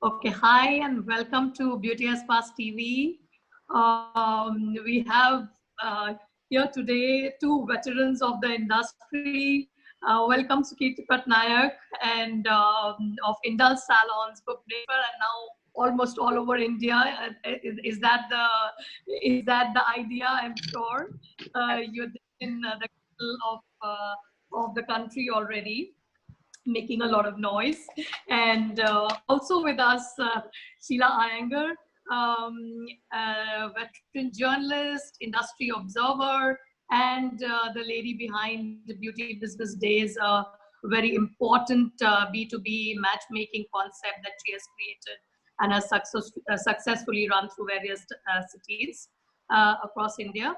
Okay, hi and welcome to Beauty as Past TV. We have here today two veterans of the industry. Welcome Sukirti Patnaik and of Indus Salons, Bhubaneswar, and now almost all over India. Is that the idea? I'm sure you're in the middle of the country already, making a lot of noise. And also with us, Sheila Iyengar, veteran journalist, industry observer, and the lady behind the Beauty Business Days, a very important B2B matchmaking concept that she has created and has successfully run through various cities across India.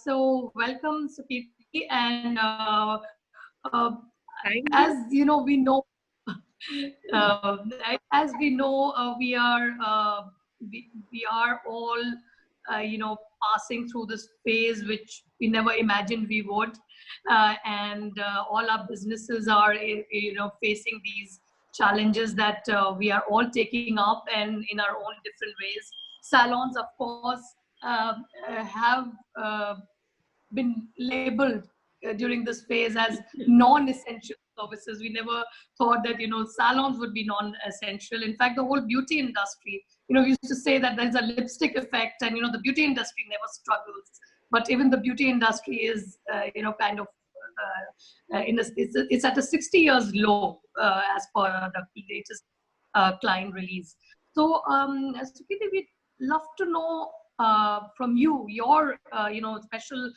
So welcome, Sukirti, and uh, Thank as you. you know, we know uh, as we know, we are all passing through this phase which we never imagined we would, and all our businesses are facing these challenges that we are all taking up, and in our own different ways. Salons, of course, have been labeled during this phase as non-essential services. We never thought that salons would be non-essential. In fact, the whole beauty industry, we used to say that there's a lipstick effect, and the beauty industry never struggles. But even the beauty industry is kind of it's at a 60 years low as per the latest client release. So, Sukiti, we'd love to know from you your special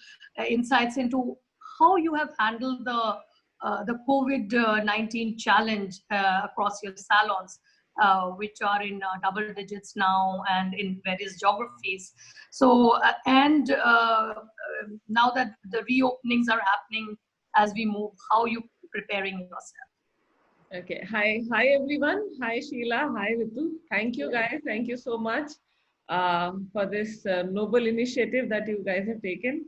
insights into how you have handled the COVID-19 challenge across your salons, which are in double digits now and in various geographies. So, now that the reopenings are happening as we move, how are you preparing yourself? Okay. Hi everyone. Hi Sheila. Hi Ritu. Thank you guys. Thank you so much for this noble initiative that you guys have taken.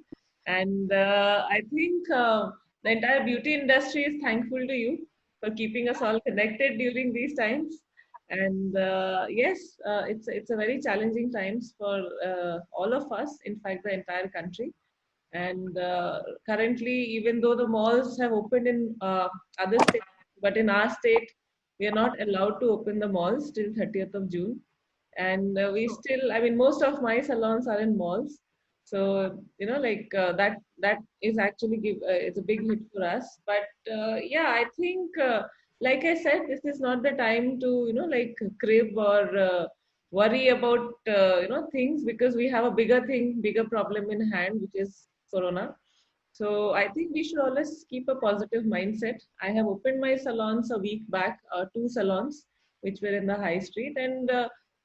And I think the entire beauty industry is thankful to you for keeping us all connected during these times. And yes, it's a very challenging times for all of us. In fact, the entire country. And currently, even though the malls have opened in other states, but in our state, we are not allowed to open the malls till 30th of June. And we still, I mean, most of my salons are in malls. So, that is actually it's a big hit for us. But yeah, I think, like I said, this is not the time to, crib or worry about, things because we have a bigger problem in hand, which is Corona. So I think we should always keep a positive mindset. I have opened my salons a week back, two salons, which were in the high street, and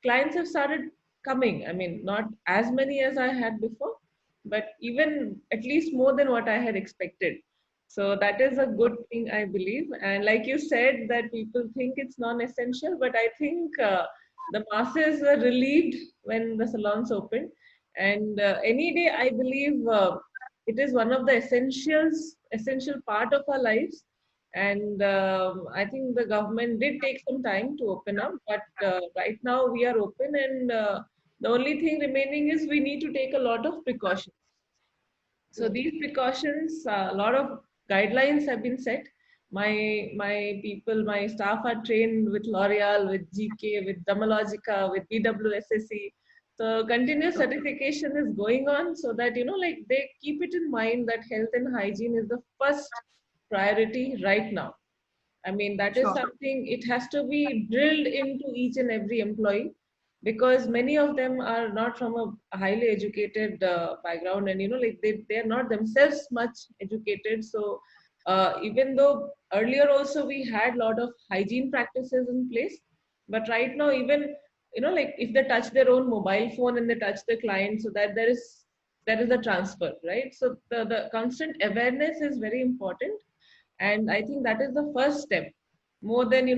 clients have started coming. I mean, not as many as I had before, but even at least more than what I had expected. So that is a good thing, I believe. And like you said, that people think it's non-essential, but I think the masses were relieved when the salons opened. And any day, I believe it is one of the essential part of our lives. And I think the government did take some time to open up, but right now we are open, and the only thing remaining is we need to take a lot of precautions. So these precautions, a lot of guidelines have been set. My people, my staff are trained with L'Oreal, with GK, with Dermalogica, with BWSSE. So continuous certification is going on so that they keep it in mind that health and hygiene is the first priority right now. I mean, that is Sure. something, it has to be drilled into each and every employee because many of them are not from a highly educated background, and they're not themselves much educated. So even though earlier also we had a lot of hygiene practices in place, but right now, even if they touch their own mobile phone and they touch the client, so that there is a transfer, right? So the constant awareness is very important, and I think that is the first step, more than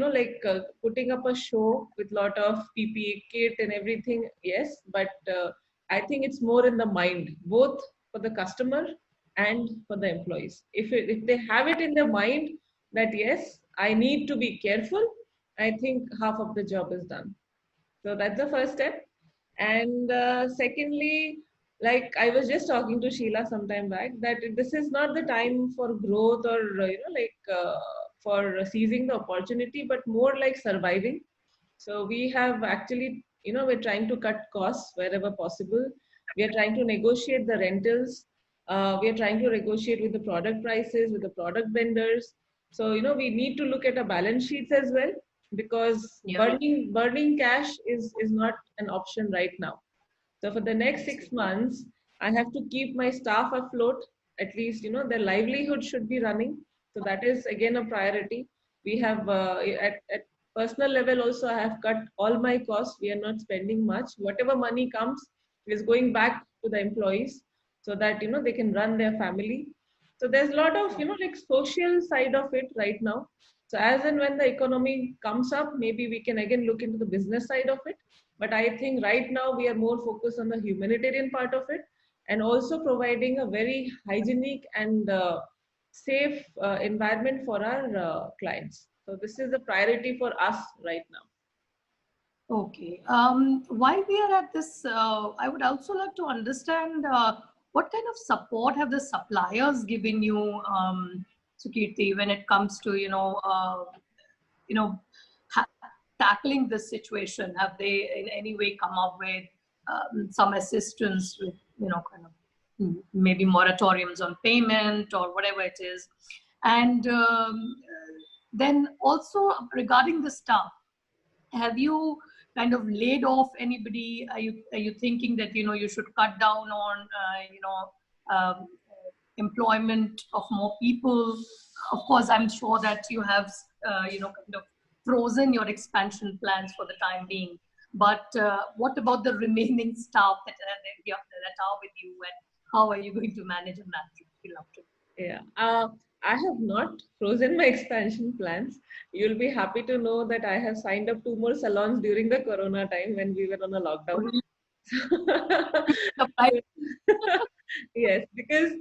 putting up a show with lot of PPE kit and everything. Yes, but I think it's more in the mind, both for the customer and for the employees. If they have it in their mind that yes, I need to be careful, I think half of the job is done. So that's the first step. And secondly, like I was just talking to Sheila some time back, that this is not the time for growth or, for seizing the opportunity, but more like surviving. So we have actually, we're trying to cut costs wherever possible. We are trying to negotiate the rentals. We are trying to negotiate with the product prices, with the product vendors. So, we need to look at our balance sheets as well, because Yeah. burning cash is not an option right now. So for the next 6 months, I have to keep my staff afloat. At least, their livelihood should be running. So that is again a priority. We have at personal level also, I have cut all my costs. We are not spending much. Whatever money comes is going back to the employees, so that they can run their family. So there's a lot of like social side of it right now. So as and when the economy comes up, maybe we can again look into the business side of it. But I think right now we are more focused on the humanitarian part of it, and also providing a very hygienic and safe environment for our clients. So this is the priority for us right now. Okay. While we are at this, I would also like to understand what kind of support have the suppliers given you, Sukirti, when it comes to you know tackling this situation? Have they in any way come up with some assistance with kind of maybe moratoriums on payment or whatever it is? And then also regarding the staff, have you kind of laid off anybody? Are you thinking that you should cut down on um, employment of more people? Of course, I'm sure that you have kind of frozen your expansion plans for the time being. But what about the remaining staff that are with you, and how are you going to manage on that? Yeah. I have not frozen my expansion plans. You'll be happy to know that I have signed up 2 more salons during the Corona time when we were on a lockdown. Yes, because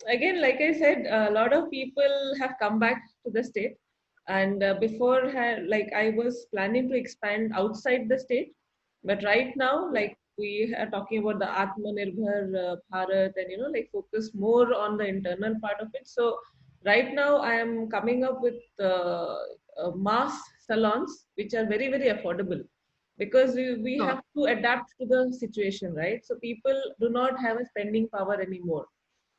again, like I said, a lot of people have come back to the state, and before, like I was planning to expand outside the state, but right now, like we are talking about the Atmanirbhar Bharat, and like focus more on the internal part of it. So right now, I am coming up with mass salons which are very very affordable, because we Sure. have to adapt to the situation, right? So people do not have a spending power anymore.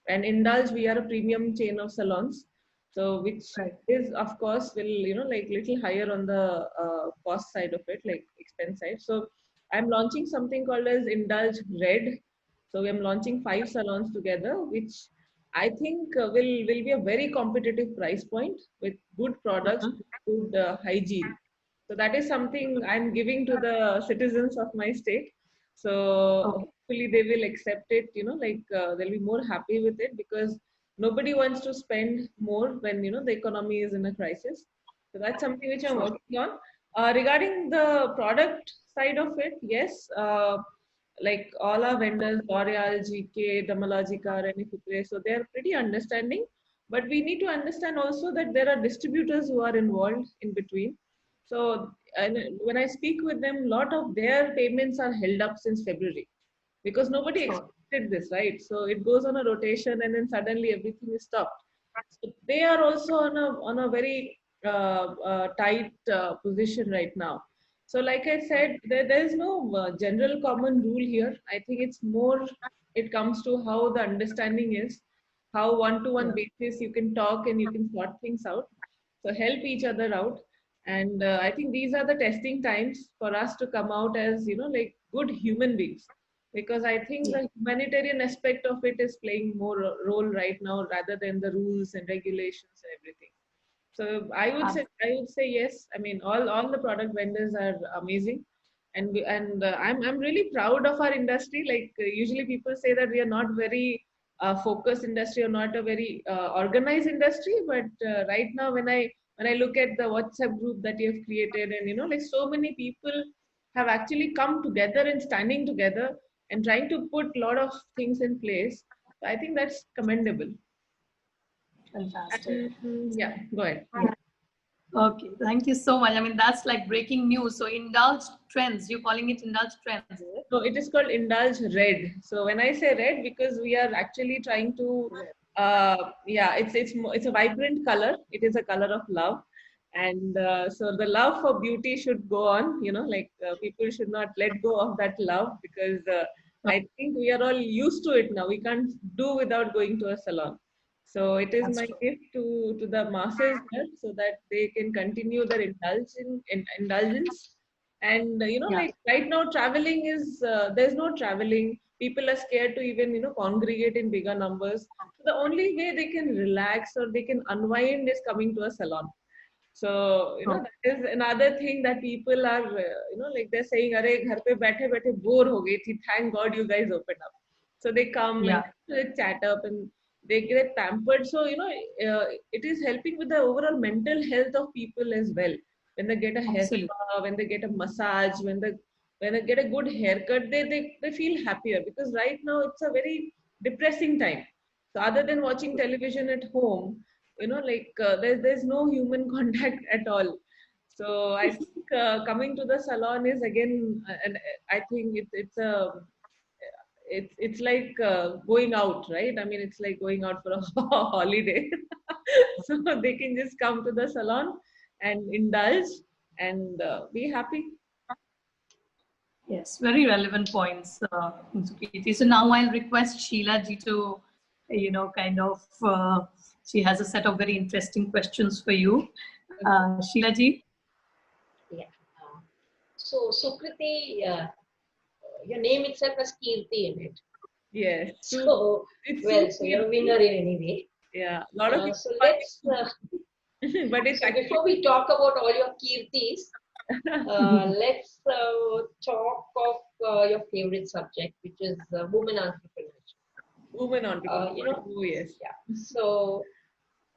And Indulge, we are a premium chain of salons, so which Right. is of course will like little higher on the cost side of it, like expense side. So I'm launching something called as Indulge Red. So I'm launching 5 salons together, which I think will be a very competitive price point with good products, Mhm. good hygiene. So that is something I'm giving to the citizens of my state. So Okay. hopefully they will accept it, like they'll be more happy with it, because nobody wants to spend more when, the economy is in a crisis. So that's something which I'm Sure. working on. Regarding the product side of it, yes, like all our vendors, L'Oreal, GK, Dermalogica, Renifipre, so they're pretty understanding. But we need to understand also that there are distributors who are involved in between. So and when I speak with them, a lot of their payments are held up since February, because nobody Sure. expected this, right? So it goes on a rotation, and then suddenly everything is stopped. So they are also on a very tight position right now. So, like I said, there is no general common rule here. I think it's more, it comes to how the understanding is, how one-to-one Yeah. basis you can talk and you can sort things out. So help each other out. And I think these are the testing times for us to come out as, like good human beings. Because I think Yeah. the humanitarian aspect of it is playing more role right now, rather than the rules and regulations and everything. So I would say yes. I mean, all the product vendors are amazing, and I'm really proud of our industry. Like usually people say that we are not very focused industry, or not a very organized industry, but right now when I look at the WhatsApp group that you have created, and like so many people have actually come together and standing together and trying to put a lot of things in place. So I think that's commendable. Fantastic. And, yeah, go ahead. Okay, thank you so much. I mean, that's like breaking news. So indulge trends. You're calling it indulge trends, is it? No, it is called Indulge Red. So when I say red, because we are actually trying to, yeah, it's a vibrant color. It is a color of love, and so the love for beauty should go on. You know, like people should not let go of that love, because I think we are all used to it now. We can't do without going to a salon. So it is That's my true. gift to the masses here, so that they can continue their indulgence. And Yeah, like right now traveling is there's no traveling. People are scared to even congregate in bigger numbers. So the only way they can relax or they can unwind is coming to a salon. So true. that is another thing that people are like they're saying, "Arey, ghar pe baithe baithe bore ho gayi thi. Thank God you guys opened up." So they come Yeah, and they chat up and they get pampered. So it is helping with the overall mental health of people as well. When they get a hair absolutely. spa, when they get a massage, when they get a good haircut, they feel happier, because right now it's a very depressing time. So other than watching television at home, like there's no human contact at all. So I think coming to the salon is again, and I think it's like going out, right? I mean, it's like going out for a holiday. So they can just come to the salon and indulge and be happy. Yes, very relevant points, Sukriti. So now I'll request Sheila ji to, kind of, she has a set of very interesting questions for you. Sheila ji? Yeah. So Sukriti, your name itself has Kirti in it. Yes, true. So, It's well, so so you're a cute. winner in any way. Yeah, a lot of people So find let's, it, but it's so actually before we talk about all your Kirtis, let's talk of your favorite subject, which is women entrepreneurship. women entrepreneurs. You know, Oh yes. yeah.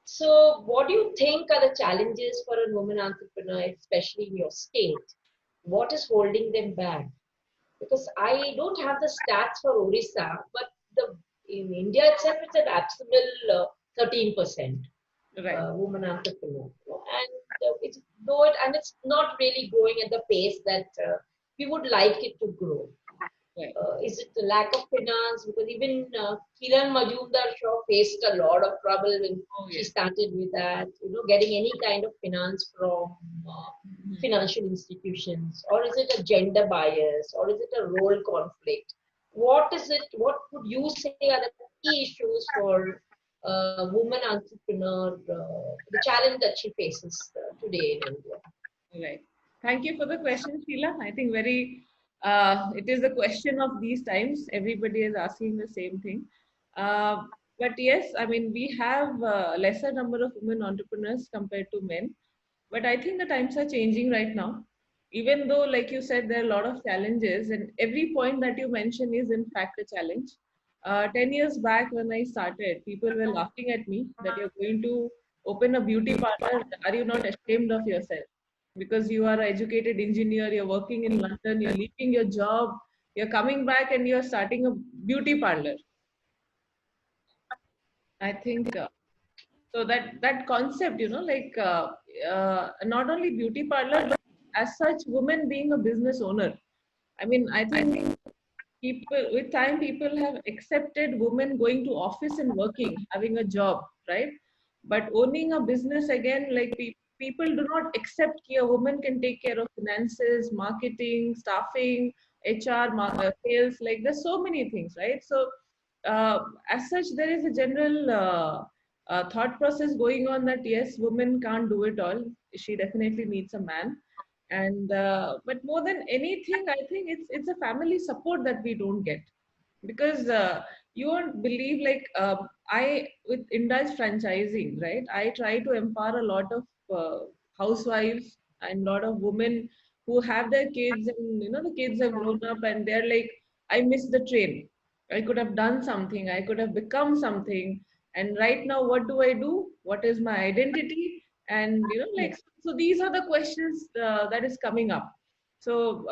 So what do you think are the challenges for a woman entrepreneur, especially in your state? What is holding them back? Because I don't have the stats for Orissa, but the in India itself, it's an abysmal 13% Right. woman entrepreneur, and it's not really growing at the pace that we would like it to grow. Right. Is it the lack of finance? Because even Kiran Majumdar Shaw faced a lot of trouble when Oh she yes. started with that, getting any kind of finance from financial institutions. Or is it a gender bias? Or is it a role conflict? What is it? What would you say are the key issues for a woman entrepreneur, the challenge that she faces today in India? Right. Thank you for the question, Sheila. I think it is the question of these times. Everybody is asking the same thing. Uh, but yes, I mean, we have a lesser number of women entrepreneurs compared to men. But I think the times are changing right now. Even though, like you said, there are a lot of challenges, and every point that you mentioned is in fact a challenge. 10 years back when I started, people were laughing at me that you're going to open a beauty parlor. Are you not ashamed of yourself? Because you are an educated engineer, you're working in London, you're leaving your job, you're coming back and you're starting a beauty parlor. I think so that concept, like not only beauty parlor, but as such, women being a business owner. I mean, I think people with time people have accepted women going to office and working, having a job, right? But owning a business again, like people do not accept that a woman can take care of finances, marketing, staffing, HR, sales. Like there's so many things, right? So uh, as such, there is a general thought process going on that yes, women can't do it all. She definitely needs a man. And but more than anything, I think it's a family support that we don't get, because you won't believe, like I with Indulge franchising, right? I try to empower a lot of housewives and a lot of women who have their kids, and the kids have grown up and they're like, I missed the train. I could have done something. I could have become something. And right now, what do I do? What is my identity? And Yeah. like, so these are the questions that is coming up. So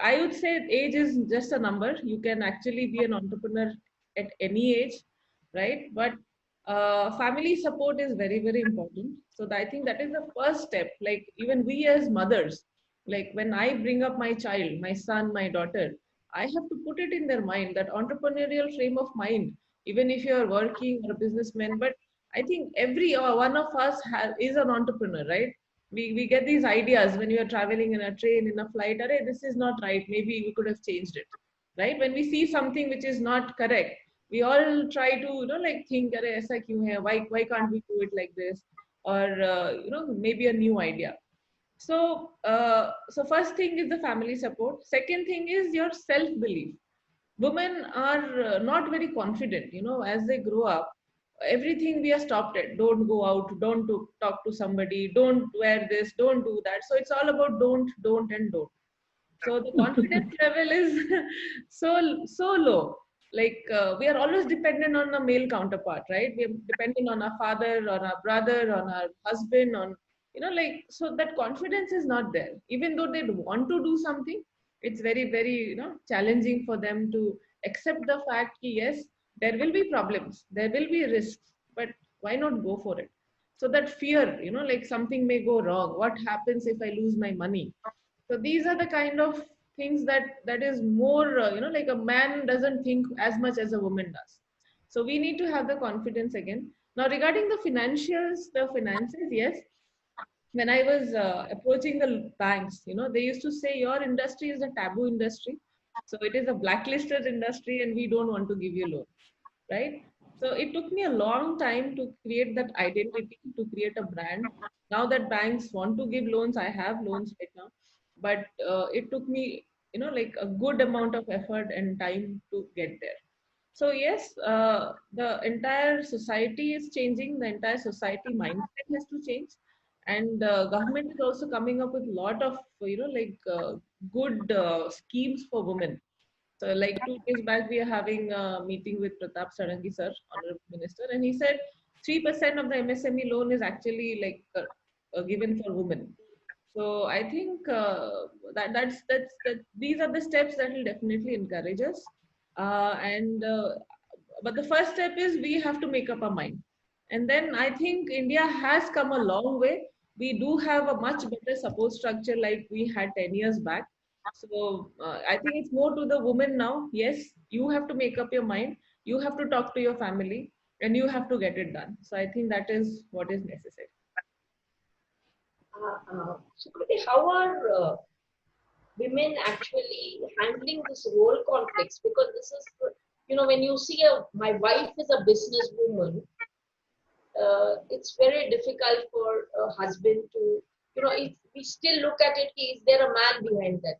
I would say age is just a number. You can actually be an entrepreneur at any age, right? But family support is very, very important. So I think that is the first step. Like even we as mothers, like when I bring up my child, my son, my daughter, I have to put it in their mind that entrepreneurial frame of mind, even if you are working or a businessman. But I think every one of us is an entrepreneur, right? We get these ideas when we are traveling in a train, in a flight. Arey, this is not right. Maybe we could have changed it, right? When we see something which is not correct, we all try to like think, "Arey, aisa kyun hai? Why can't we do it like this?" Or maybe a new idea. So first thing is the family support. Second thing is your self belief. Women are not very confident, as they grow up. Everything we are stopped at. Don't go out, don't talk to somebody, don't wear this, don't do that. So it's all about don't and don't. So the confidence level is so low. Like we are always dependent on a male counterpart, right? We are depending on our father, on our brother, on our husband, on like, so that confidence is not there. Even though they want to do something, it's very, very challenging for them to accept the fact that yes, there will be problems, there will be risks, but why not go for it? So that fear, like something may go wrong, what happens if I lose my money? So these are the kind of things that is more like a man doesn't think as much as a woman does. So we need to have the confidence again. Now regarding the finances, yes, when I was approaching the banks, they used to say your industry is a taboo industry, so it is a blacklisted industry and we don't want to give you loan, right? So it took me a long time to create that identity, to create a brand. Now that banks want to give loans, I have loans right now, but it took me, like a good amount of effort and time to get there. So yes, the entire society is changing. The entire society mindset has to change, and government is also coming up with a lot of good schemes for women. So like 2 days back, we are having a meeting with Pratap Sarangi sir, Honorable Minister, and he said 3% of the MSME loan is actually like given for women. So I think that these are the steps that will definitely encourage us. And but the first step is we have to make up our mind, and then I think India has come a long way. We do have a much better support structure like we had 10 years back. So I think it's more to the woman now. Yes, you have to make up your mind. You have to talk to your family, and you have to get it done. So I think that is what is necessary. Sukriti, how are women actually handling this role conflicts? Because this is, when you see my wife is a businesswoman, it's very difficult for a husband to, if we still look at it, is there a man behind that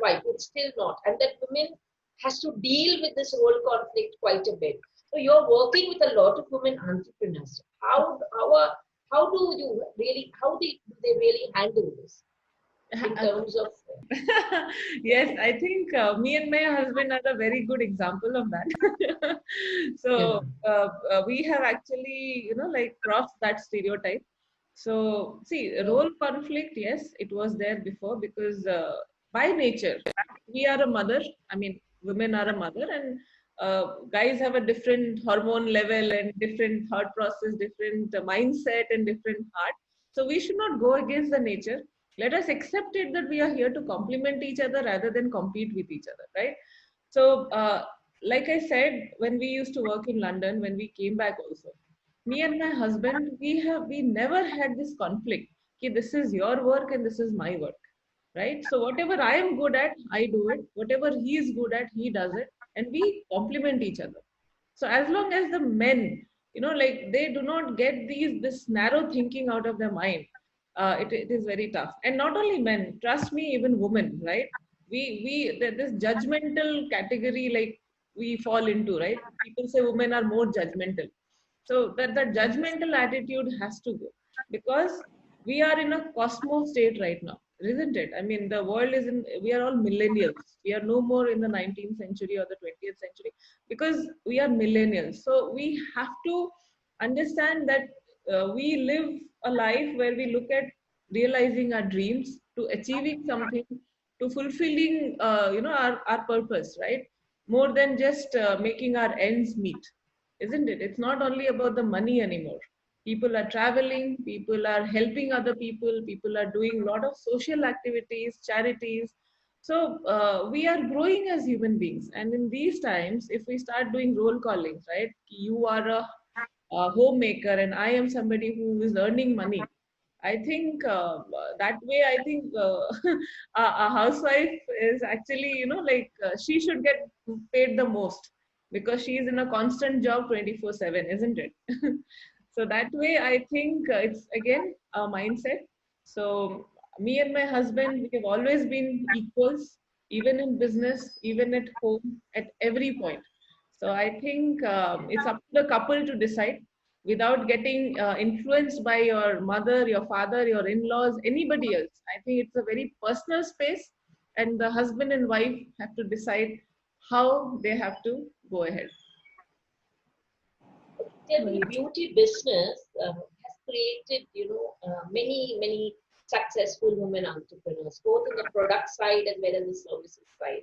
wife? It's still not. And that women has to deal with this role conflict quite a bit. So you're working with a lot of women entrepreneurs. How do they really handle this in terms of? Yes, I think me and my husband are a very good example of that. So we have actually, like crossed that stereotype. So see, role conflict, yes, it was there before because by nature, we are a mother. I mean, women are a mother, and guys have a different hormone level and different thought process, different mindset, and different heart. So we should not go against the nature. Let us accept it that we are here to complement each other rather than compete with each other, right? So, like I said, when we used to work in London, when we came back also, me and my husband, we never had this conflict. Okay, this is your work and this is my work, right? So whatever I am good at, I do it. Whatever he is good at, he does it, and we complement each other. So as long as the men, like they do not get this narrow thinking out of their mind, it is very tough. And not only men, trust me, even women, right? This judgmental category, like we fall into, right? People say women are more judgmental. So that judgmental attitude has to go, because we are in a cosmos state right now, isn't it? I mean, the world is we are all millennials. We are no more in the 19th century or the 20th century, because we are millennials. So we have to understand that we live a life where we look at realizing our dreams, to achieving something, to fulfilling our purpose, right? More than just making our ends meet. isn't it? It's not only about the money anymore. People are traveling, people are helping other people, people are doing a lot of social activities, charities. So we are growing as human beings. And in these times, if we start doing roll callings, right? You are a homemaker and I am somebody who is earning money. I think that way, I think a housewife is actually, she should get paid the most because she is in a constant job 24/7, isn't it? So that way, I think it's again a mindset. So me and my husband, we have always been equals, even in business, even at home, at every point. So I think it's up to the couple to decide without getting influenced by your mother, your father, your in-laws, anybody else. I think it's a very personal space, and the husband and wife have to decide how they have to go ahead. Tell me, beauty business has created, many successful women entrepreneurs, both in the product side as well as the services side.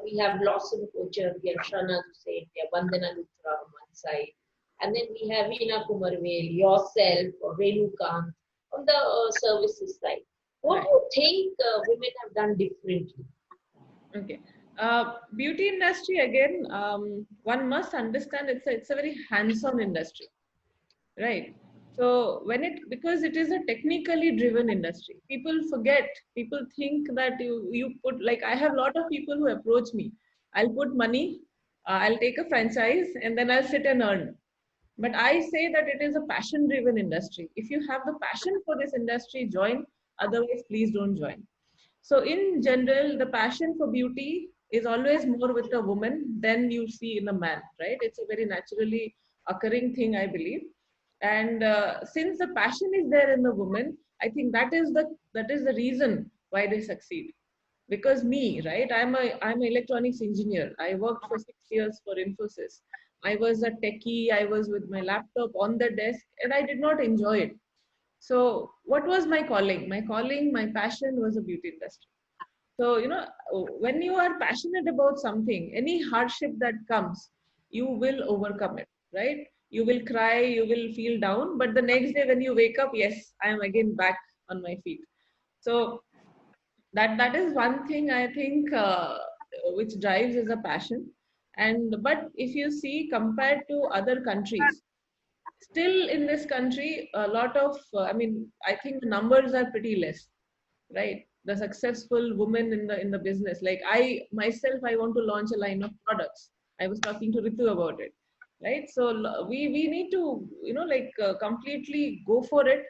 We have Blossom Kochar, we have Shana Hussain, we have Vandana Luthra on one side, and then we have Veena Kumarvel, yourself, or Renu Kant on the services side. What do you think women have done differently? Okay. Beauty industry, again, one must understand it's a very hands-on industry, right? So because it is a technically driven industry, people think that you put, like, I have a lot of people who approach me. I'll put money, I'll take a franchise, and then I'll sit and earn. But I say that it is a passion driven industry. If you have the passion for this industry, join. Otherwise, please don't join. So in general, the passion for beauty is always more with a woman than you see in a man, right? It's a very naturally occurring thing, I believe. And since the passion is there in the woman, I think that is the reason why they succeed. Because me, right? I'm an electronics engineer. I worked for 6 years for Infosys. I was a techie. I was with my laptop on the desk, and I did not enjoy it. So what was my calling? My passion was a beauty industry. So, when you are passionate about something, any hardship that comes, you will overcome it, right? You will cry, you will feel down, but the next day when you wake up, yes, I am again back on my feet. So that is one thing I think which drives is a passion. But if you see compared to other countries, still in this country, a lot of, I think the numbers are pretty less, right? The successful women in the business, like I myself, I want to launch a line of products. I was talking to Ritu about it, right? So we need to, completely go for it.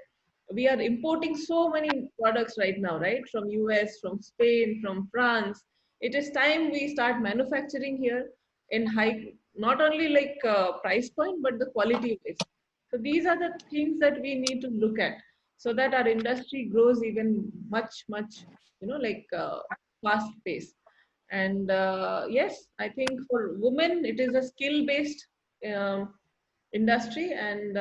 We are importing so many products right now, right? From US, from Spain, from France. It is time we start manufacturing here in high, not only like price point, but the quality of it. So these are the things that we need to look at so that our industry grows even much, much, fast pace. And yes, I think for women, it is a skill-based industry. And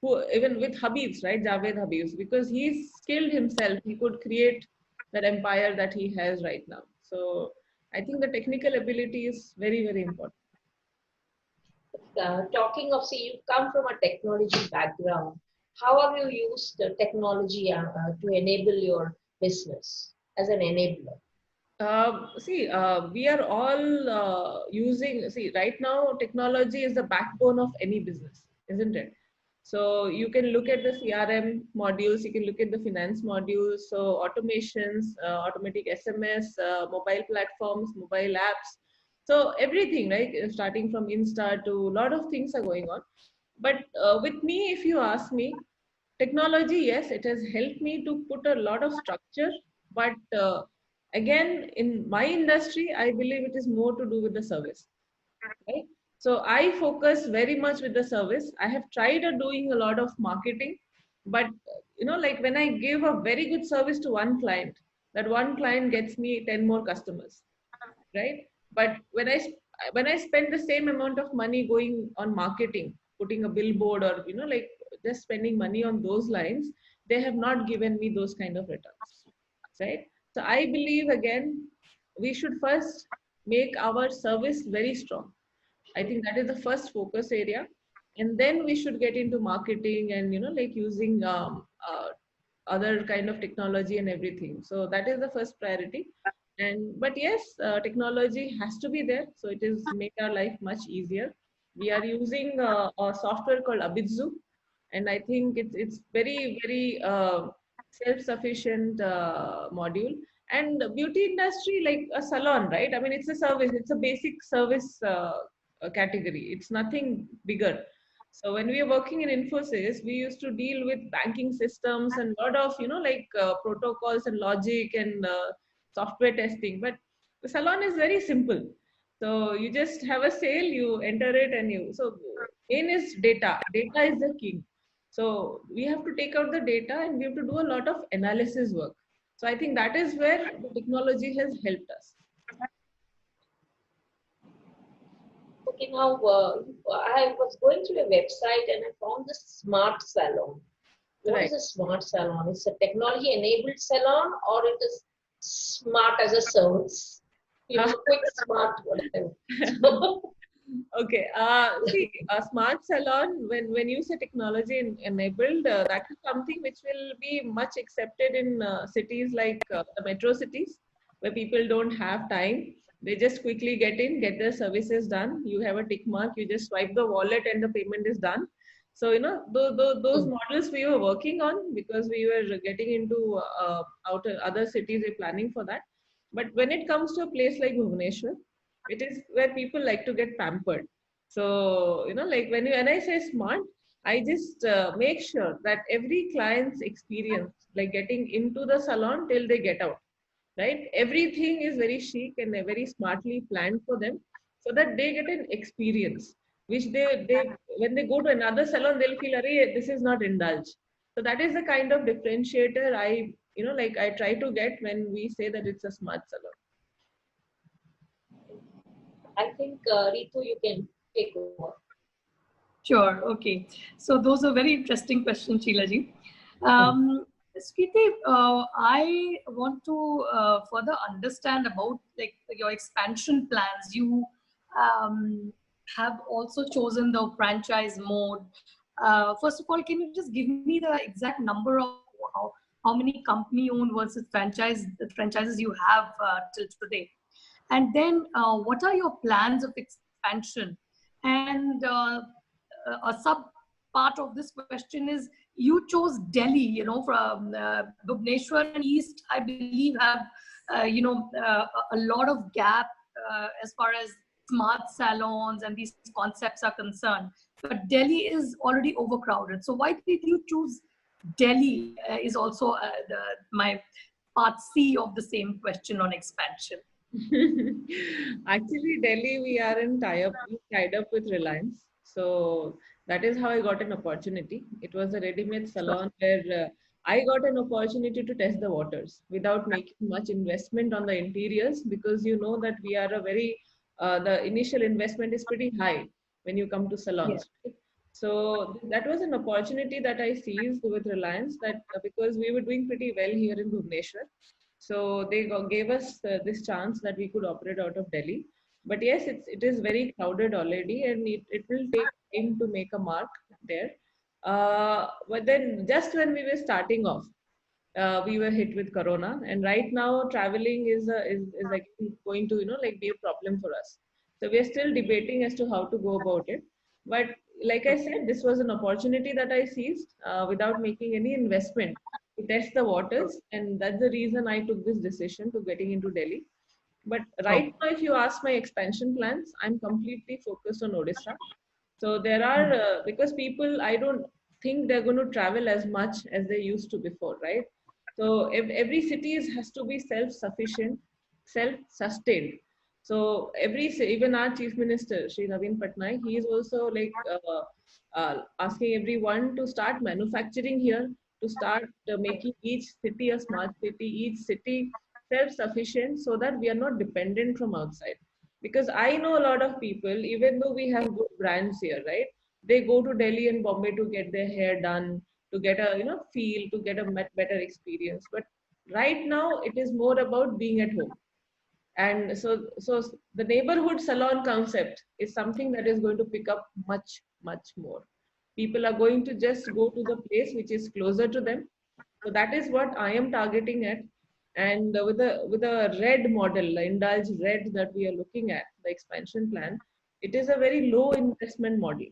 who, even with Habibs, right, Javed Habibs, because he's skilled himself, he could create that empire that he has right now. So I think the technical ability is very, very important. Talking of, see, you come from a technology background. How have you used the technology to enable your business as an enabler? We are all using, right now, technology is the backbone of any business, isn't it? So you can look at the CRM modules, you can look at the finance modules, so automations, automatic SMS, mobile platforms, mobile apps. So everything, right? Starting from Insta to a lot of things are going on. But with me, if you ask me, technology, yes, it has helped me to put a lot of structure. But again, in my industry, I believe it is more to do with the service, right? So I focus very much with the service. I have tried doing a lot of marketing, but like when I give a very good service to one client, that one client gets me 10 more customers, right? But when I spend the same amount of money going on marketing, putting a billboard, or like just spending money on those lines, they have not given me those kind of returns, right? So I believe, again, we should first make our service very strong. I think that is the first focus area. And then we should get into marketing and, like using other kind of technology and everything. So that is the first priority. And but yes, technology has to be there. So it is make our life much easier. We are using a software called Abidzu, and I think it's very self-sufficient module. And the beauty industry, like a salon, right? I mean, it's a service. It's a basic service category. It's nothing bigger. So when we were working in Infosys, we used to deal with banking systems and lot of protocols and logic and software testing. But the salon is very simple. So you just have a sale, you enter it, and you. So main is data. Data is the king. So we have to take out the data and we have to do a lot of analysis work. So I think that is where the technology has helped us. Okay, now I was going through a website and I found this smart salon. What is a smart salon? It's a technology-enabled salon, or it is smart as a service? Quick, smart, whatever. Okay. See, a smart salon, when you say technology enabled, that is something which will be much accepted in cities like the metro cities, where people don't have time. They just quickly get in, get their services done. You have a tick mark, you just swipe the wallet and the payment is done. So, those models we were working on, because we were getting into other cities, we're planning for that. But when it comes to a place like Bhubaneswar, it is where people like to get pampered. So, like when I say smart, I just make sure that every client's experience, like getting into the salon till they get out, right? Everything is very chic and very smartly planned for them, so that they get an experience which they when they go to another salon, they'll feel, "Arey, this is not indulge." So that is the kind of differentiator I try to get when we say that it's a smart salon. I think Ritu, you can take over. Sure. Okay. So those are very interesting questions, Sheila ji. Skriti, I want to further understand about like your expansion plans. You have also chosen the franchise mode. First of all, can you just give me the exact number of how many company-owned versus franchises you have till today? And then what are your plans of expansion? And a sub part of this question is, you chose Delhi, from Bhubaneswar and East, I believe have, a lot of gap as far as smart salons and these concepts are concerned. But Delhi is already overcrowded. So why did you choose Delhi is also my part C of the same question on expansion. Actually, Delhi, we are tied up with Reliance. So that is how I got an opportunity. It was a ready-made salon where I got an opportunity to test the waters without making much investment on the interiors, because you know that we are the initial investment is pretty high when you come to salons. Yeah. So that was an opportunity that I seized with Reliance, that because we were doing pretty well here in Bhubaneswar. So they gave us this chance that we could operate out of Delhi. But yes, it is very crowded already, and it will take time to make a mark there. But then just when we were starting off, we were hit with Corona, and right now traveling is like going to be a problem for us. So we are still debating as to how to go about it. But like I said, this was an opportunity that I seized without making any investment to test the waters, and that's the reason I took this decision to getting into Delhi. But right now, if you ask my expansion plans, I'm completely focused on Odisha. So there are because people, I don't think they're going to travel as much as they used to before, right? So every city has to be self-sufficient, self-sustained. So even our chief minister, Shri Naveen Patnaik, he is also like asking everyone to start manufacturing here, to start making each city a smart city, each city self-sufficient, so that we are not dependent from outside. Because I know a lot of people, even though we have good brands here, right? They go to Delhi and Bombay to get their hair done, to get a feel, to get a better experience. But right now, it is more about being at home. And so the neighborhood salon concept is something that is going to pick up much more. People are going to just go to the place which is closer to them. So that is what I am targeting at. And with a red model, the Indulge Red that we are looking at, the expansion plan, it is a very low investment model.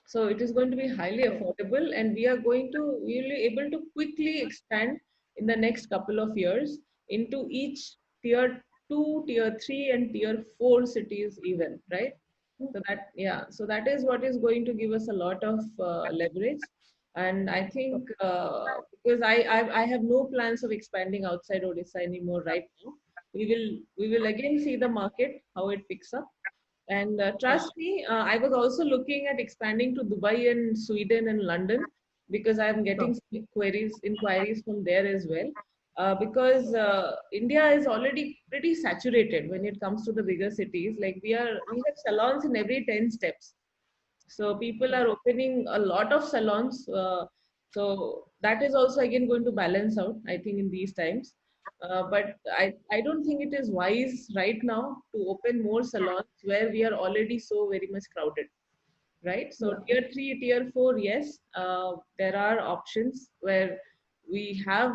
So it is going to be highly affordable, and we will be able to quickly expand in the next couple of years into each tier 2, tier 3, and tier 4 cities even, right? So that is what is going to give us a lot of leverage. And I think because I have no plans of expanding outside Odisha anymore right now. We will again see the market, how it picks up. And trust me, I was also looking at expanding to Dubai and Sweden and London, because I'm getting some inquiries from there as well. Because India is already pretty saturated when it comes to the bigger cities. Like we have salons in every 10 steps. So people are opening a lot of salons. So that is also again going to balance out, I think, in these times. But I don't think it is wise right now to open more salons where we are already so very much crowded, right? So tier 3, tier 4, yes, there are options where we have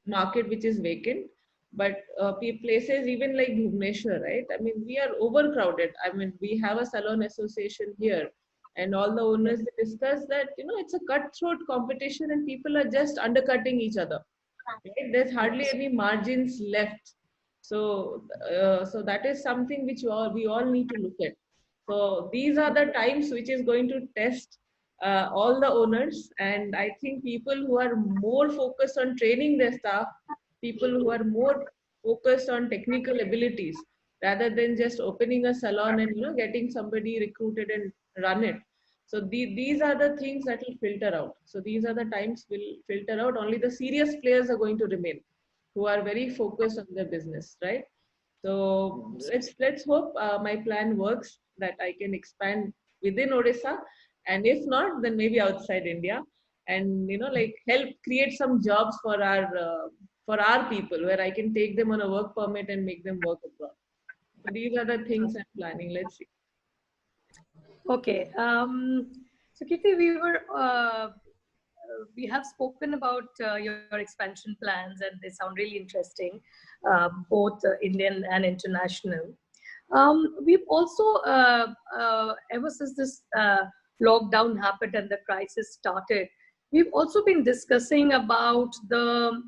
market which is vacant, but places even like Bhubaneswar, right? I mean, we are overcrowded. I mean, we have a salon association here, and all the owners they discuss that it's a cutthroat competition, and people are just undercutting each other. Right? There's hardly any margins left. So that is something which we all need to look at. So these are the times which is going to test all the owners, and I think people who are more focused on training their staff, people who are more focused on technical abilities, rather than just opening a salon and getting somebody recruited and run it. So these are the things that will filter out. So these are the times will filter out. Only the serious players are going to remain, who are very focused on their business, right? So let's hope my plan works, that I can expand within Odisha, and if not, then maybe outside India, and like help create some jobs for our people, where I can take them on a work permit and make them work abroad. So these are the things I'm planning. Let's see. Okay. So Kirti, we have spoken about your expansion plans, and they sound really interesting, both Indian and international. We've also, ever since this lockdown happened and the crisis started, we've also been discussing about the,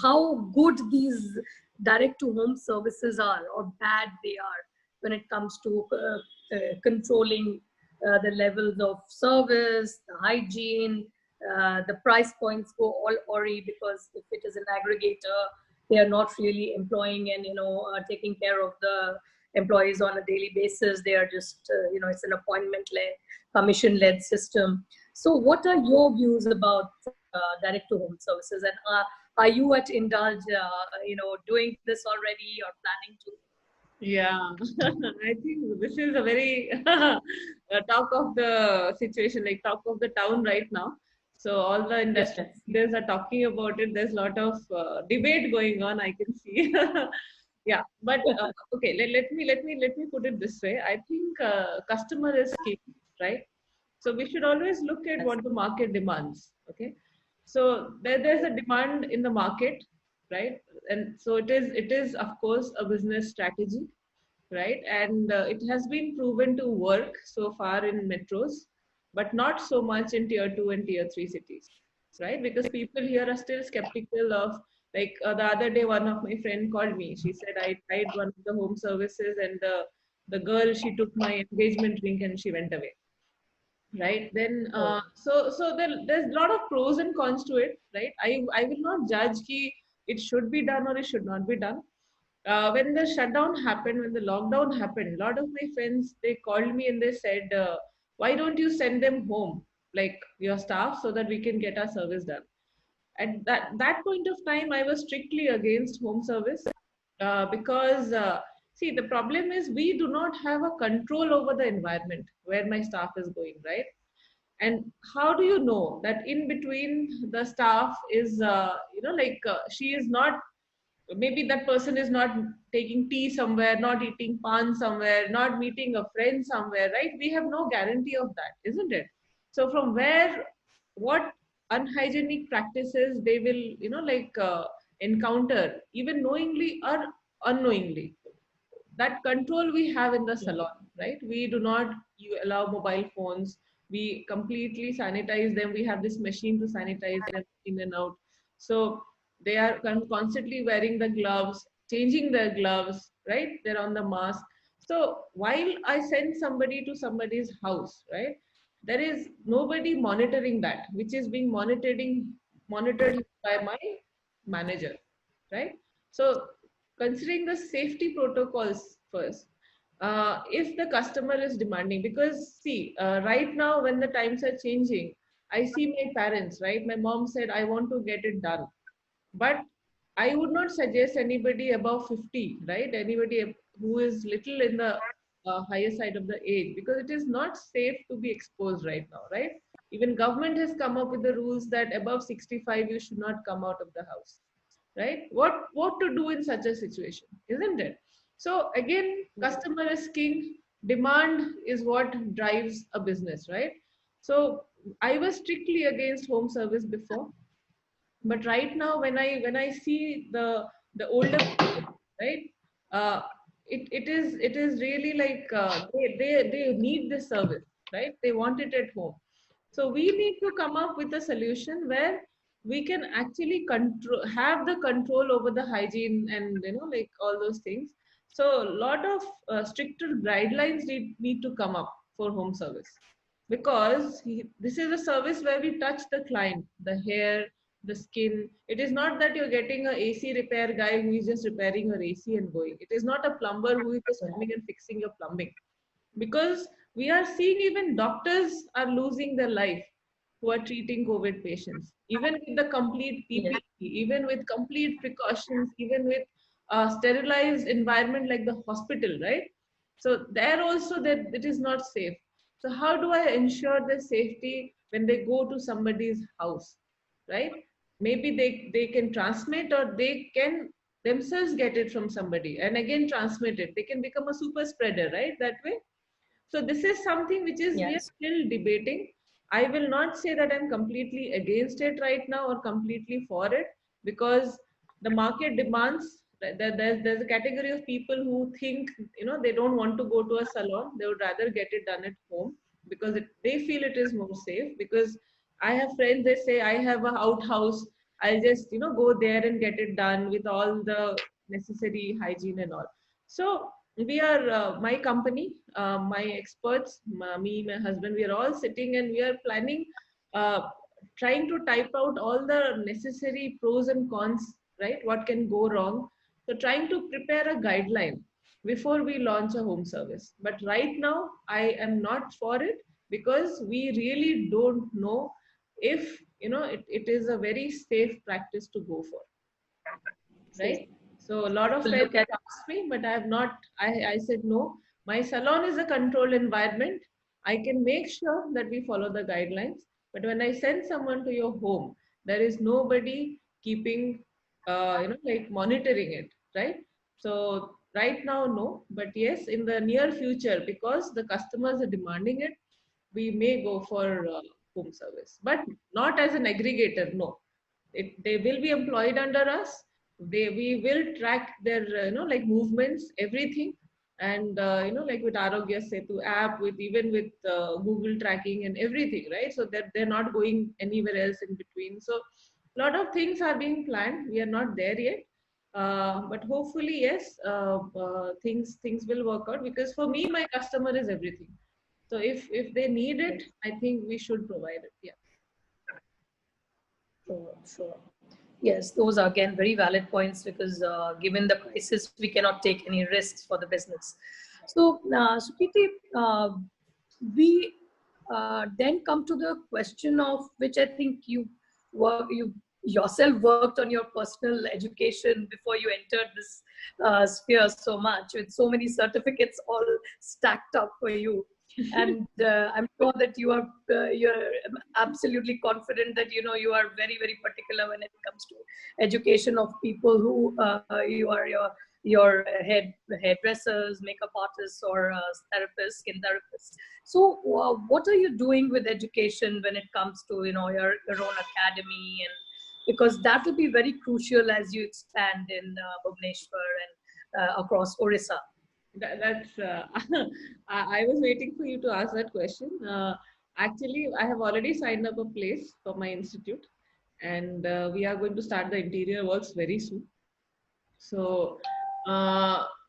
how good these direct-to-home services are or bad they are when it comes to controlling the levels of service, the hygiene, the price points go all awry, because if it is an aggregator, they are not really employing and taking care of the employees on a daily basis. They are just it's an appointment-led, commission-led system. So what are your views about direct-to-home services, and are you at Indulge doing this already or planning to? Yeah, I think this is a very talk of the situation, like talk of the town right now. So all the industry leaders are talking about it. There's a lot of debate going on, I can see. Yeah, but okay, let me put it this way. I think customer is king, right? So we should always look at what the market demands. Okay, so there's a demand in the market, right? And so it is of course a business strategy, right? And it has been proven to work so far in metros, but not so much in tier 2 and tier 3 cities, right? Because people here are still skeptical of, like the other day one of my friend called me. She said, I tried one of the home services, and the girl, she took my engagement ring and she went away, right? Then there's a lot of pros and cons to it, right? I will not judge ki it should be done or it should not be done. When the shutdown happened, when the lockdown happened, a lot of my friends, they called me and they said, why don't you send them home, like your staff, so that we can get our service done? At that point of time, I was strictly against home service, because see, the problem is we do not have a control over the environment where my staff is going, right? And how do you know that in between the staff is, she is not, maybe that person is not taking tea somewhere, not eating pan somewhere, not meeting a friend somewhere, right? We have no guarantee of that, isn't it? So from where, what unhygienic practices they will, encounter, even knowingly or unknowingly, that control we have in the salon, right? We do not allow mobile phones. We completely sanitize them. We have this machine to sanitize them in and out. So they are constantly wearing the gloves, changing their gloves, right? They're on the mask. So while I send somebody to somebody's house, right, there is nobody monitoring that, which is being monitored by my manager, right? So considering the safety protocols first, if the customer is demanding, because see, right now when the times are changing, I see my parents, right? My mom said, I want to get it done, but I would not suggest anybody above 50, right? Anybody who is little in the higher side of the age, because it is not safe to be exposed right now, right? Even government has come up with the rules that above 65 you should not come out of the house, right? What to do in such a situation, isn't it? So again, customer is king. Demand is what drives a business, right? So I was strictly against home service before, but right now when I see the older people, right, uh, it is really like they need this service, right? They want it at home. So we need to come up with a solution where we can actually have the control over the hygiene and like all those things. So a lot of stricter guidelines need to come up for home service, because this is a service where we touch the client, the hair, the skin. It is not that you're getting a AC repair guy who is just repairing your AC and going. It is not a plumber who is just coming and fixing your plumbing. Because we are seeing even doctors are losing their life who are treating COVID patients, even with the complete PPE, even with complete precautions, even with a sterilized environment like the hospital, right? So there also that it is not safe. So how do I ensure their safety when they go to somebody's house, right? Maybe they can transmit, or they can themselves get it from somebody and again transmit it. They can become a super spreader, right? That way. So this is something which is we are Yes. still debating. I will not say that I'm completely against it right now or completely for it, because the market demands that there's a category of people who think they don't want to go to a salon. They would rather get it done at home because they feel it is more safe. Because I have friends, they say, I have a outhouse. I'll just go there and get it done with all the necessary hygiene and all. So we are my company, my experts, me, my husband, we are all sitting and we are planning, uh, trying to type out all the necessary pros and cons, right? What can go wrong? So trying to prepare a guideline before we launch a home service. But right now I am not for it, because we really don't know if it is a very safe practice to go for, right? So a lot of friends Look at asked me, but I have not. I said no. My salon is a controlled environment. I can make sure that we follow the guidelines. But when I send someone to your home, there is nobody keeping, like monitoring it, right? So right now, no. But yes, in the near future, because the customers are demanding it, we may go for home service, but not as an aggregator. No, they will be employed under us. We will track their like movements, everything. And like with Arogya Setu app, with even with Google tracking and everything, right? So that they're not going anywhere else in between. So a lot of things are being planned. We are not there yet, but hopefully yes, things will work out, because for me my customer is everything. So if they need it, I think we should provide it. Yeah. Sure, sure. Yes, those are again very valid points, because given the crisis, we cannot take any risks for the business. So, Sukriti, we then come to the question of which I think you yourself worked on your personal education before you entered this sphere so much, with so many certificates all stacked up for you. And I'm sure that you're absolutely confident that you are very, very particular when it comes to education of people who you are your hairdressers, makeup artists, or therapists, skin therapists. So what are you doing with education when it comes to your own academy, and because that will be very crucial as you expand in Bhubaneswar and across Orissa. That's I was waiting for you to ask that question. Actually, I have already signed up a place for my institute, and we are going to start the interior works very soon. So,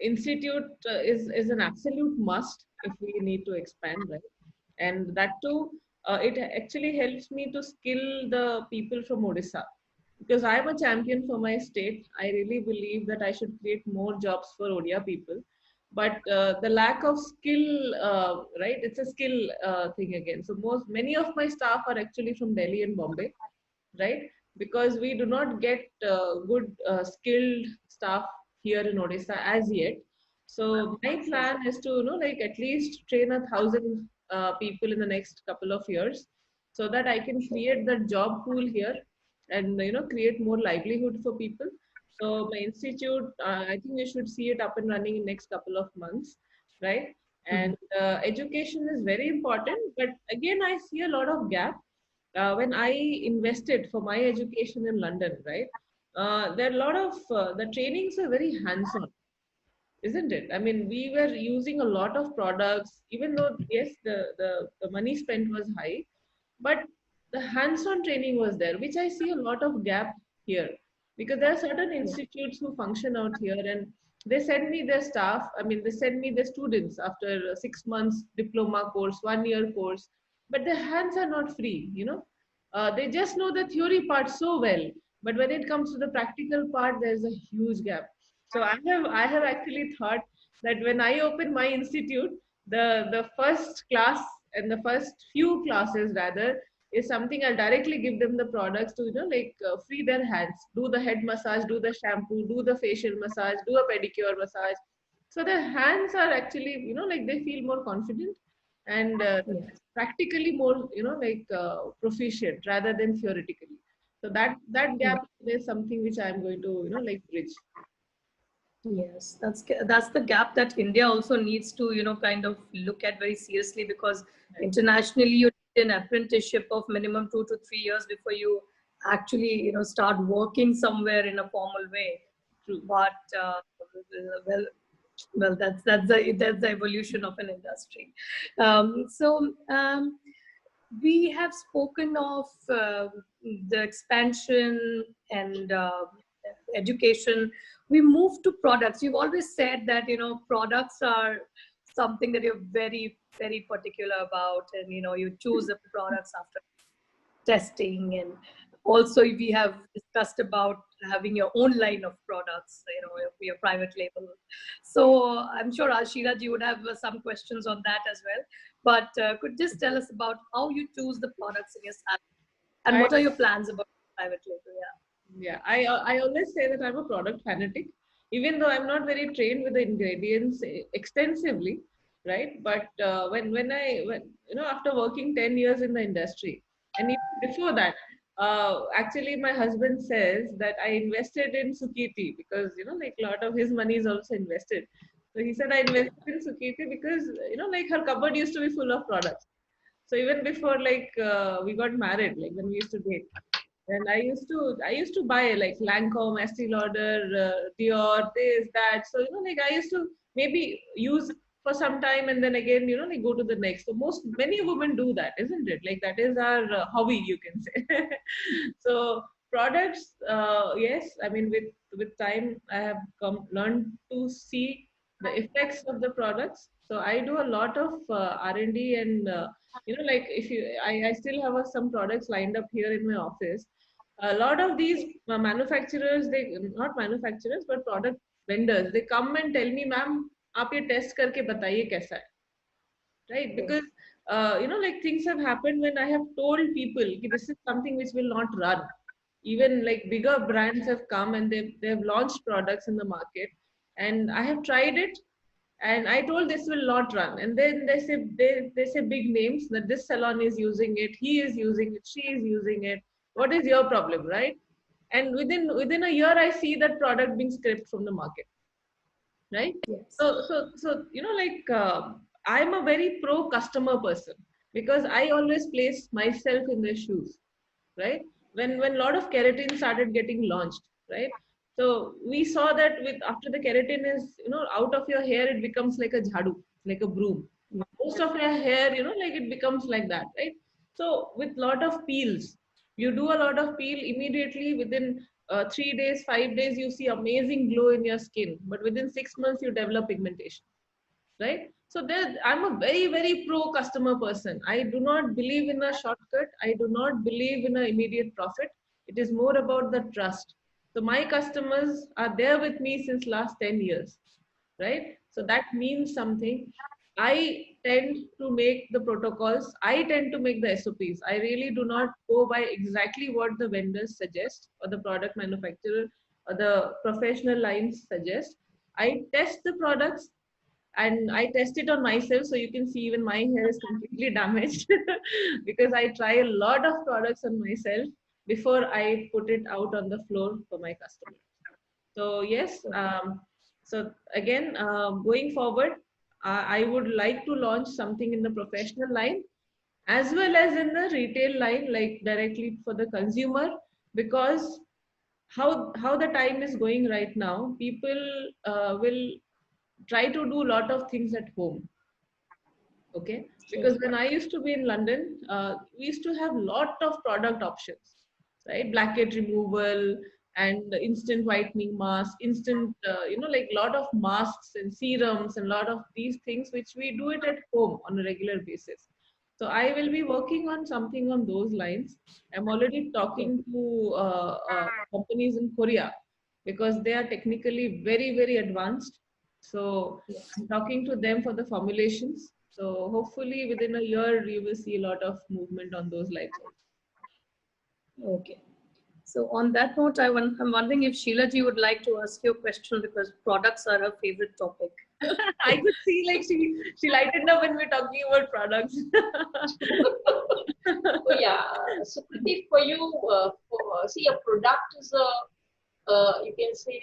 institute is an absolute must if we need to expand, right? And that too, it actually helps me to skill the people from Odisha, because I'm a champion for my state. I really believe that I should create more jobs for Odia people. But the lack of skill, right? It's a skill thing again. So many of my staff are actually from Delhi and Bombay, right? Because we do not get good skilled staff here in Odisha as yet. So my plan is to, like at least train 1,000 people in the next couple of years, so that I can create that job pool here, and create more livelihood for people. So my institute, I think we should see it up and running in next couple of months, right? And education is very important, but again I see a lot of gap. When I invested for my education in London, right? There are a lot of the trainings are very hands-on, isn't it? I mean, we were using a lot of products, even though yes, the money spent was high, but the hands-on training was there, which I see a lot of gap here, because there are certain institutes who function out here, and they send me their staff. I mean, they send me their students after 6 months diploma course, 1 year course, but their hands are not free. They just know the theory part so well, but when it comes to the practical part, there's a huge gap. So I have actually thought that when I open my institute, the first class and the first few classes rather is something I'll directly give them the products to free their hands, do the head massage, do the shampoo, do the facial massage, do a pedicure massage. So their hands are actually they feel more confident, and practically more proficient rather than theoretically. So that gap is something which I'm going to bridge. Yes, that's the gap that India also needs to kind of look at very seriously, because internationally you need an apprenticeship of minimum 2 to 3 years before you actually start working somewhere in a formal way. True. But well, that's the evolution of an industry. We have spoken of the expansion and education. We move to products. You've always said that products are something that you're very, very particular about, and you choose the products after testing. And also we have discussed about having your own line of products, your private label. So I'm sure Ashira ji would have some questions on that as well, but could just tell us about how you choose the products in your salon, and what are your plans about private label? Yeah, I always say that I'm a product fanatic, even though I'm not very trained with the ingredients extensively, right? But when after working 10 years in the industry, and even before that, actually my husband says that I invested in Sukiti, because a lot of his money is also invested. So he said I invested in Sukiti because her cupboard used to be full of products. So even before we got married, like when we used to date, and I used to buy like Lancome, Estee Lauder, Dior, this, that. So I used to maybe use for some time, and then again go to the next. So many women do that, isn't it? Like that is our hobby, you can say. So products, yes. I mean, with time, I have learned to see the effects of the products. So I do a lot of R&D, and if I still have some products lined up here in my office. A lot of these manufacturers, they not manufacturers but product vendors, they come and tell me, ma'am, आप ये test करके बताइए कैसा है, right? Because things have happened when I have told people this is something which will not run. Even like bigger brands have come and they've launched products in the market, and I have tried it, And I told this will not run. And then they say big names that this salon is using it, he is using it, she is using it. What is your problem, right? And within a year, I see that product being scrapped from the market, right? Yes. So like I'm a very pro customer person because I always place myself in their shoes, right? When a lot of keratin started getting launched, right? So we saw that with after the keratin is out of your hair, it becomes like a jhadu, like a broom. Most of your hair, like it becomes like that, right? So with lot of peels, you do a lot of peel immediately within 3 days, 5 days, you see amazing glow in your skin. But within 6 months, you develop pigmentation, right? So there, I'm a very, very pro customer person. I do not believe in a shortcut. I do not believe in an immediate profit. It is more about the trust. So my customers are there with me since last 10 years, right? So that means something. I tend to make the protocols. I tend to make the SOPs. I really do not go by exactly what the vendors suggest or the product manufacturer or the professional lines suggest. I test the products and I test it on myself. So you can see even my hair is completely damaged because I try a lot of products on myself before I put it out on the floor for my customers. So yes, so again, going forward, I would like to launch something in the professional line as well as in the retail line, like directly for the consumer, because how the time is going right now, people will try to do a lot of things at home. Okay, because when I used to be in London, we used to have lot of product options, right? Blackhead removal and instant whitening mask, instant, like lot of masks and serums and lot of these things which we do it at home on a regular basis. So I will be working on something on those lines. I'm already talking to companies in Korea because they are technically very, very advanced. So I'm talking to them for the formulations. So hopefully within a year, you will see a lot of movement on those lines. Okay. So on that note, I'm wondering if Sheila ji would like to ask you a question because products are her favorite topic. I could see like she lightened up when we're talking about products. Oh, yeah. So Pradeep, for you, see, a product is you can say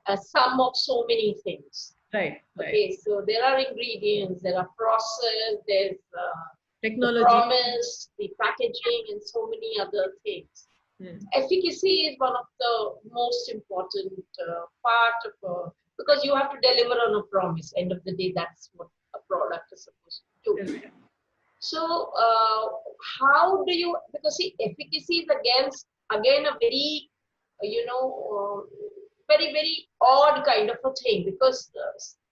a sum of so many things. Right. Okay, so there are ingredients, there are process, there's the Technology. promise, the packaging, and so many other things. Efficacy is one of the most important part of because you have to deliver on a promise. End of the day, that's what a product is supposed to do. So how do you, because see, efficacy is again a very very, very odd kind of a thing, because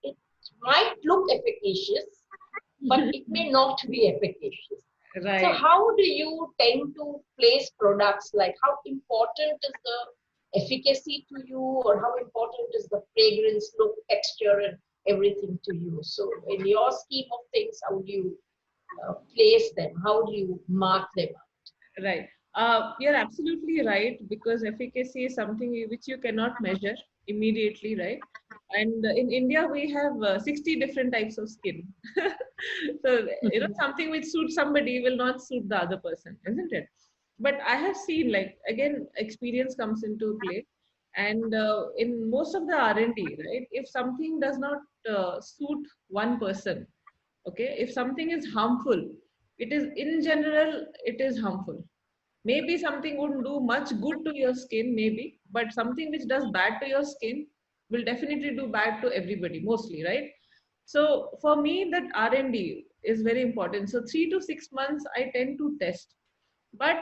it might look efficacious, but it may not be efficacious. Right. So how do you tend to place products? Like, how important is the efficacy to you, or how important is the fragrance, look, texture, and everything to you? So in your scheme of things, how do you place them? How do you mark them out? Right. You're absolutely right, because efficacy is something which you cannot measure immediately, right? And in India, we have 60 different types of skin. So, something which suits somebody will not suit the other person, isn't it? But I have seen, like, again, experience comes into play. And in most of the R&D, right, if something does not suit one person, okay, if something is harmful, it is in general, it is harmful. Maybe something wouldn't do much good to your skin, maybe, but something which does bad to your skin will definitely do bad to everybody, mostly, right? So for me, that R&D is very important. So 3 to 6 months, I tend to test, but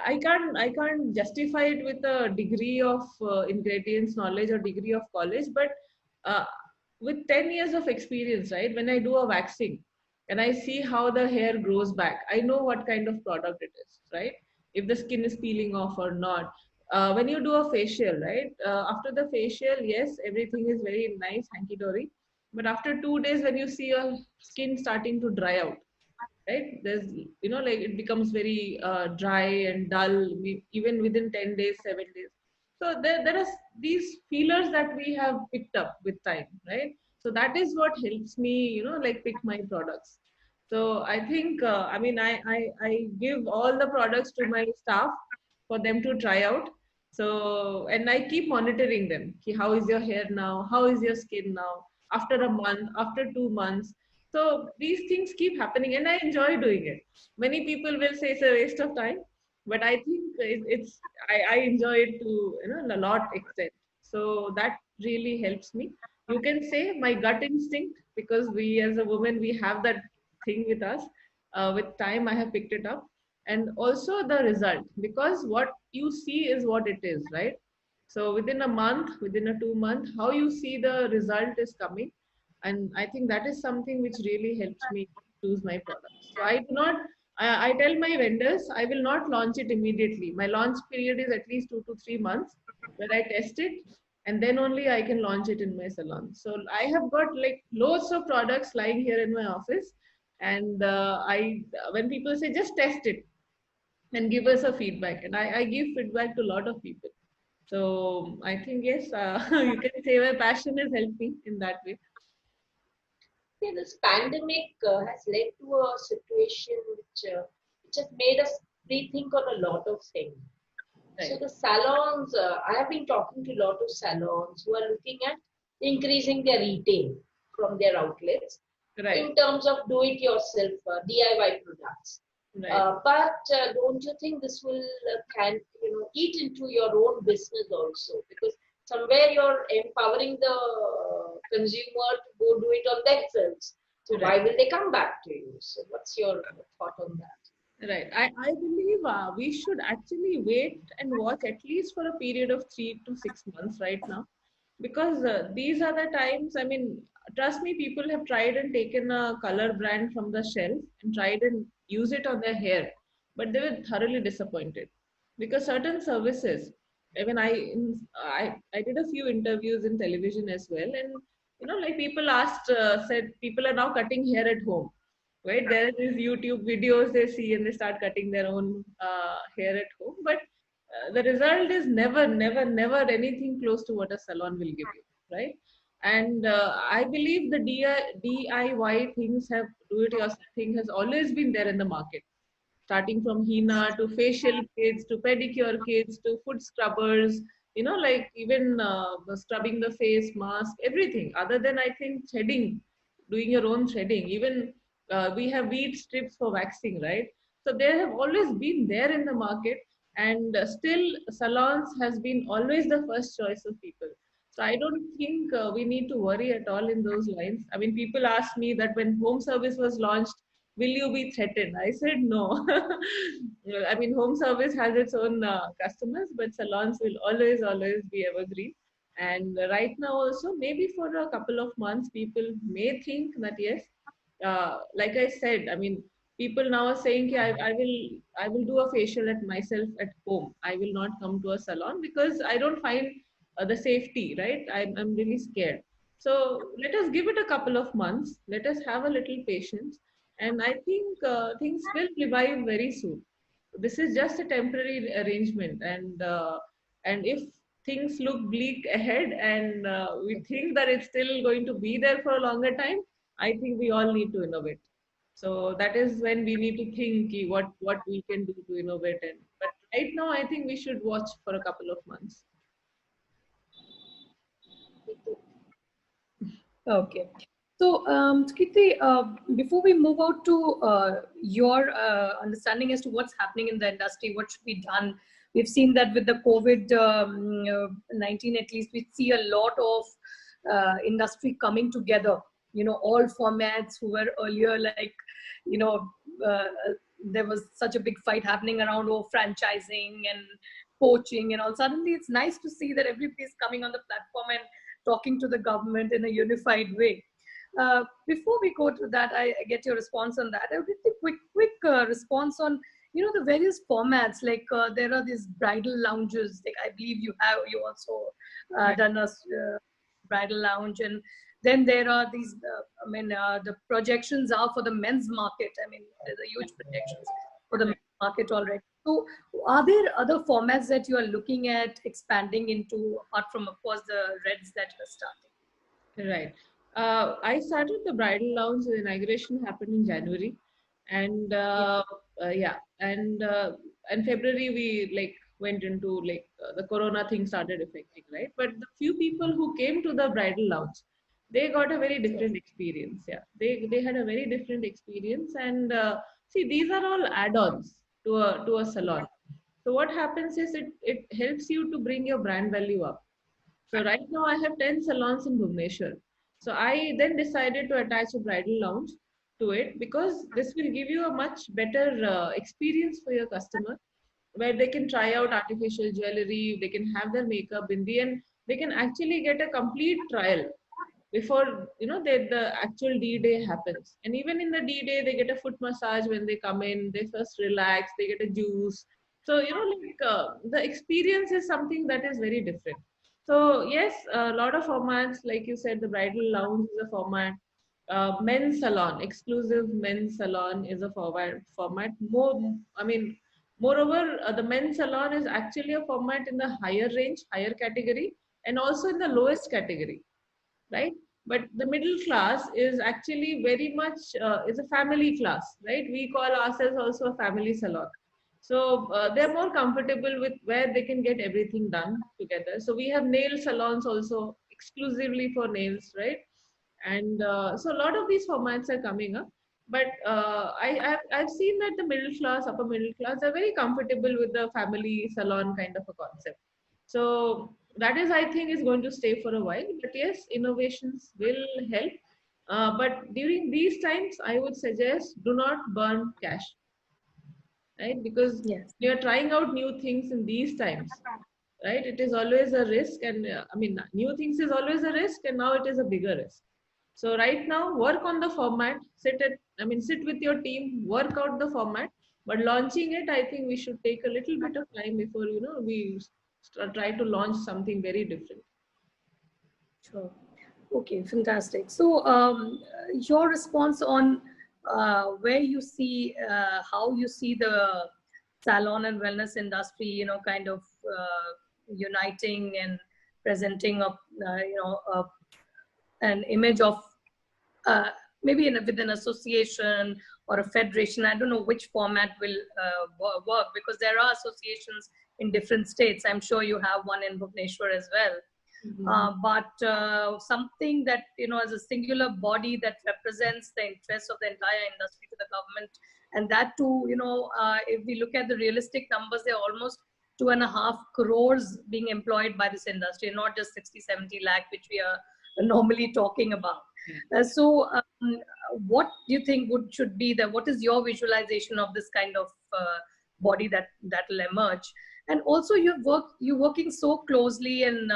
I can't justify it with a degree of ingredients knowledge or degree of college, but uh, with 10 years of experience, right? When I do a waxing and I see how the hair grows back, I know what kind of product it is, right? If the skin is peeling off or not. When you do a facial, right? After the facial, yes, everything is very nice, hanky dory. But after 2 days, when you see your skin starting to dry out, right? There's, like it becomes very dry and dull, even within 10 days, 7 days. So there are these feelers that we have picked up with time, right? So that is what helps me, like pick my products. So I think, I give all the products to my staff for them to try out. So, and I keep monitoring them. Ki, how is your hair now? How is your skin now? After a month, after 2 months. So these things keep happening and I enjoy doing it. Many people will say it's a waste of time, but I think I enjoy it to, a lot extent. So that really helps me. You can say my gut instinct, because we as a woman, we have that thing with us. With time, I have picked it up. And also the result, because what you see is what it is, right? So within a month, within a 2 month, how you see the result is coming. And I think that is something which really helps me choose my products. So I do not, I tell my vendors, I will not launch it immediately. My launch period is at least 2 to 3 months where I test it, and then only I can launch it in my salon. So I have got like loads of products lying here in my office. And when people say just test it and give us a feedback, and I give feedback to a lot of people. So I think yes, you can say my passion has helped me in that way. Yeah, this pandemic has led to a situation which has made us rethink on a lot of things. So Right. the salons, I have been talking to a lot of salons who are looking at increasing their retail from their outlets Right. in terms of do-it-yourself DIY products. Right. But don't you think this will can eat into your own business also? Because somewhere you're empowering the consumer to go do it on themselves. So Right. why will they come back to you? So what's your thought on that? Right. I believe we should actually wait and watch at least for a period of 3 to 6 months right now, because these are the times. I mean, trust me, people have tried and taken a color brand from the shelf and tried and use it on their hair, but they were thoroughly disappointed because certain services. I mean, I did a few interviews in television as well, and like people asked, said people are now cutting hair at home, right? There is YouTube videos they see and they start cutting their own hair at home. But the result is never, never, never anything close to what a salon will give you, right? And I believe the DIY things have do it yourself thing has always been there in the market, starting from henna to facial kits to pedicure kits to foot scrubbers, like even scrubbing the face mask, everything other than I think threading, doing your own threading. Even we have wheat strips for waxing, right? So they have always been there in the market, and still salons has been always the first choice of people. So I don't think we need to worry at all in those lines. I mean, people ask me that when home service was launched, will you be threatened? I said no. I mean, home service has its own customers, but salons will always, always be evergreen. And right now, also, maybe for a couple of months, people may think that yes, like I said, I mean, people now are saying, I will do a facial at myself at home. I will not come to a salon because I don't find the safety, right? I'm really scared. So let us give it a couple of months. Let us have a little patience, and I think things will revive very soon. This is just a temporary arrangement, and if things look bleak ahead, and we think that it's still going to be there for a longer time, I think we all need to innovate. So that is when we need to think what we can do to innovate. And but right now, I think we should watch for a couple of months. Okay. So, Kirti, before we move out to your understanding as to what's happening in the industry, what should be done, we've seen that with the COVID-19, at least we see a lot of industry coming together. All formats who were earlier like, you know, uh, there was such a big fight happening around franchising and poaching and all. Suddenly, it's nice to see that everybody's coming on the platform and talking to the government in a unified way. Before we go to that, I get your response on that. I would like a quick response on the various formats. Like there are these bridal lounges. Like I believe you also done a bridal lounge, and then there are these. The projections are for the men's market. I mean, there's a huge projections for the men's market already. So, are there other formats that you are looking at expanding into, apart from, of course, the reds that you're starting? Right. I started the bridal lounge. The inauguration happened in January, and yeah, and February we like went into like the Corona thing started affecting, right? But the few people who came to the bridal lounge, they got a very different experience. Yeah, they had a very different experience, and see, these are all add-ons to a salon. So what happens is it helps you to bring your brand value up. So right now I have 10 salons in Bhubaneswar. So I then decided to attach a bridal lounge to it because this will give you a much better experience for your customer where they can try out artificial jewelry, they can have their makeup in the end, they can actually get a complete trial before the actual D-Day happens. And even in the D-Day, they get a foot massage when they come in, they first relax, they get a juice. So the experience is something that is very different. So yes, a lot of formats, like you said, the bridal lounge is a format. Men's salon, exclusive men's salon is a format. Moreover, the men's salon is actually a format in the higher range, higher category, and also in the lowest category, right? But the middle class is actually very much is a family class, right? We call ourselves also a family salon. So they're more comfortable with where they can get everything done together. So we have nail salons also exclusively for nails, right? And so a lot of these formats are coming up. But I've seen that the middle class, upper middle class are very comfortable with the family salon kind of a concept. So that is, I think, is going to stay for a while. But yes, innovations will help. But during these times, I would suggest do not burn cash, right? Because Yes. you're trying out new things in these times, right? It is always a risk, and new things is always a risk, and now it is a bigger risk. So right now, work on the format. Sit with your team, work out the format. But launching it, I think we should take a little bit of time before we try to launch something very different. Sure. Okay, fantastic. So, your response on where you see how you see the salon and wellness industry, kind of uniting and presenting up, an image of uh, maybe with an association or a federation. I don't know which format will work, because there are associations in different states. I'm sure you have one in Bhubaneswar as well. But something that, as a singular body that represents the interests of the entire industry to the government, and that too, if we look at the realistic numbers, there are almost 2.5 crores being employed by this industry, not just 60-70 lakh, which we are normally talking about. What do you think should be what is your visualization of this kind of body that will emerge? And also you're working so closely and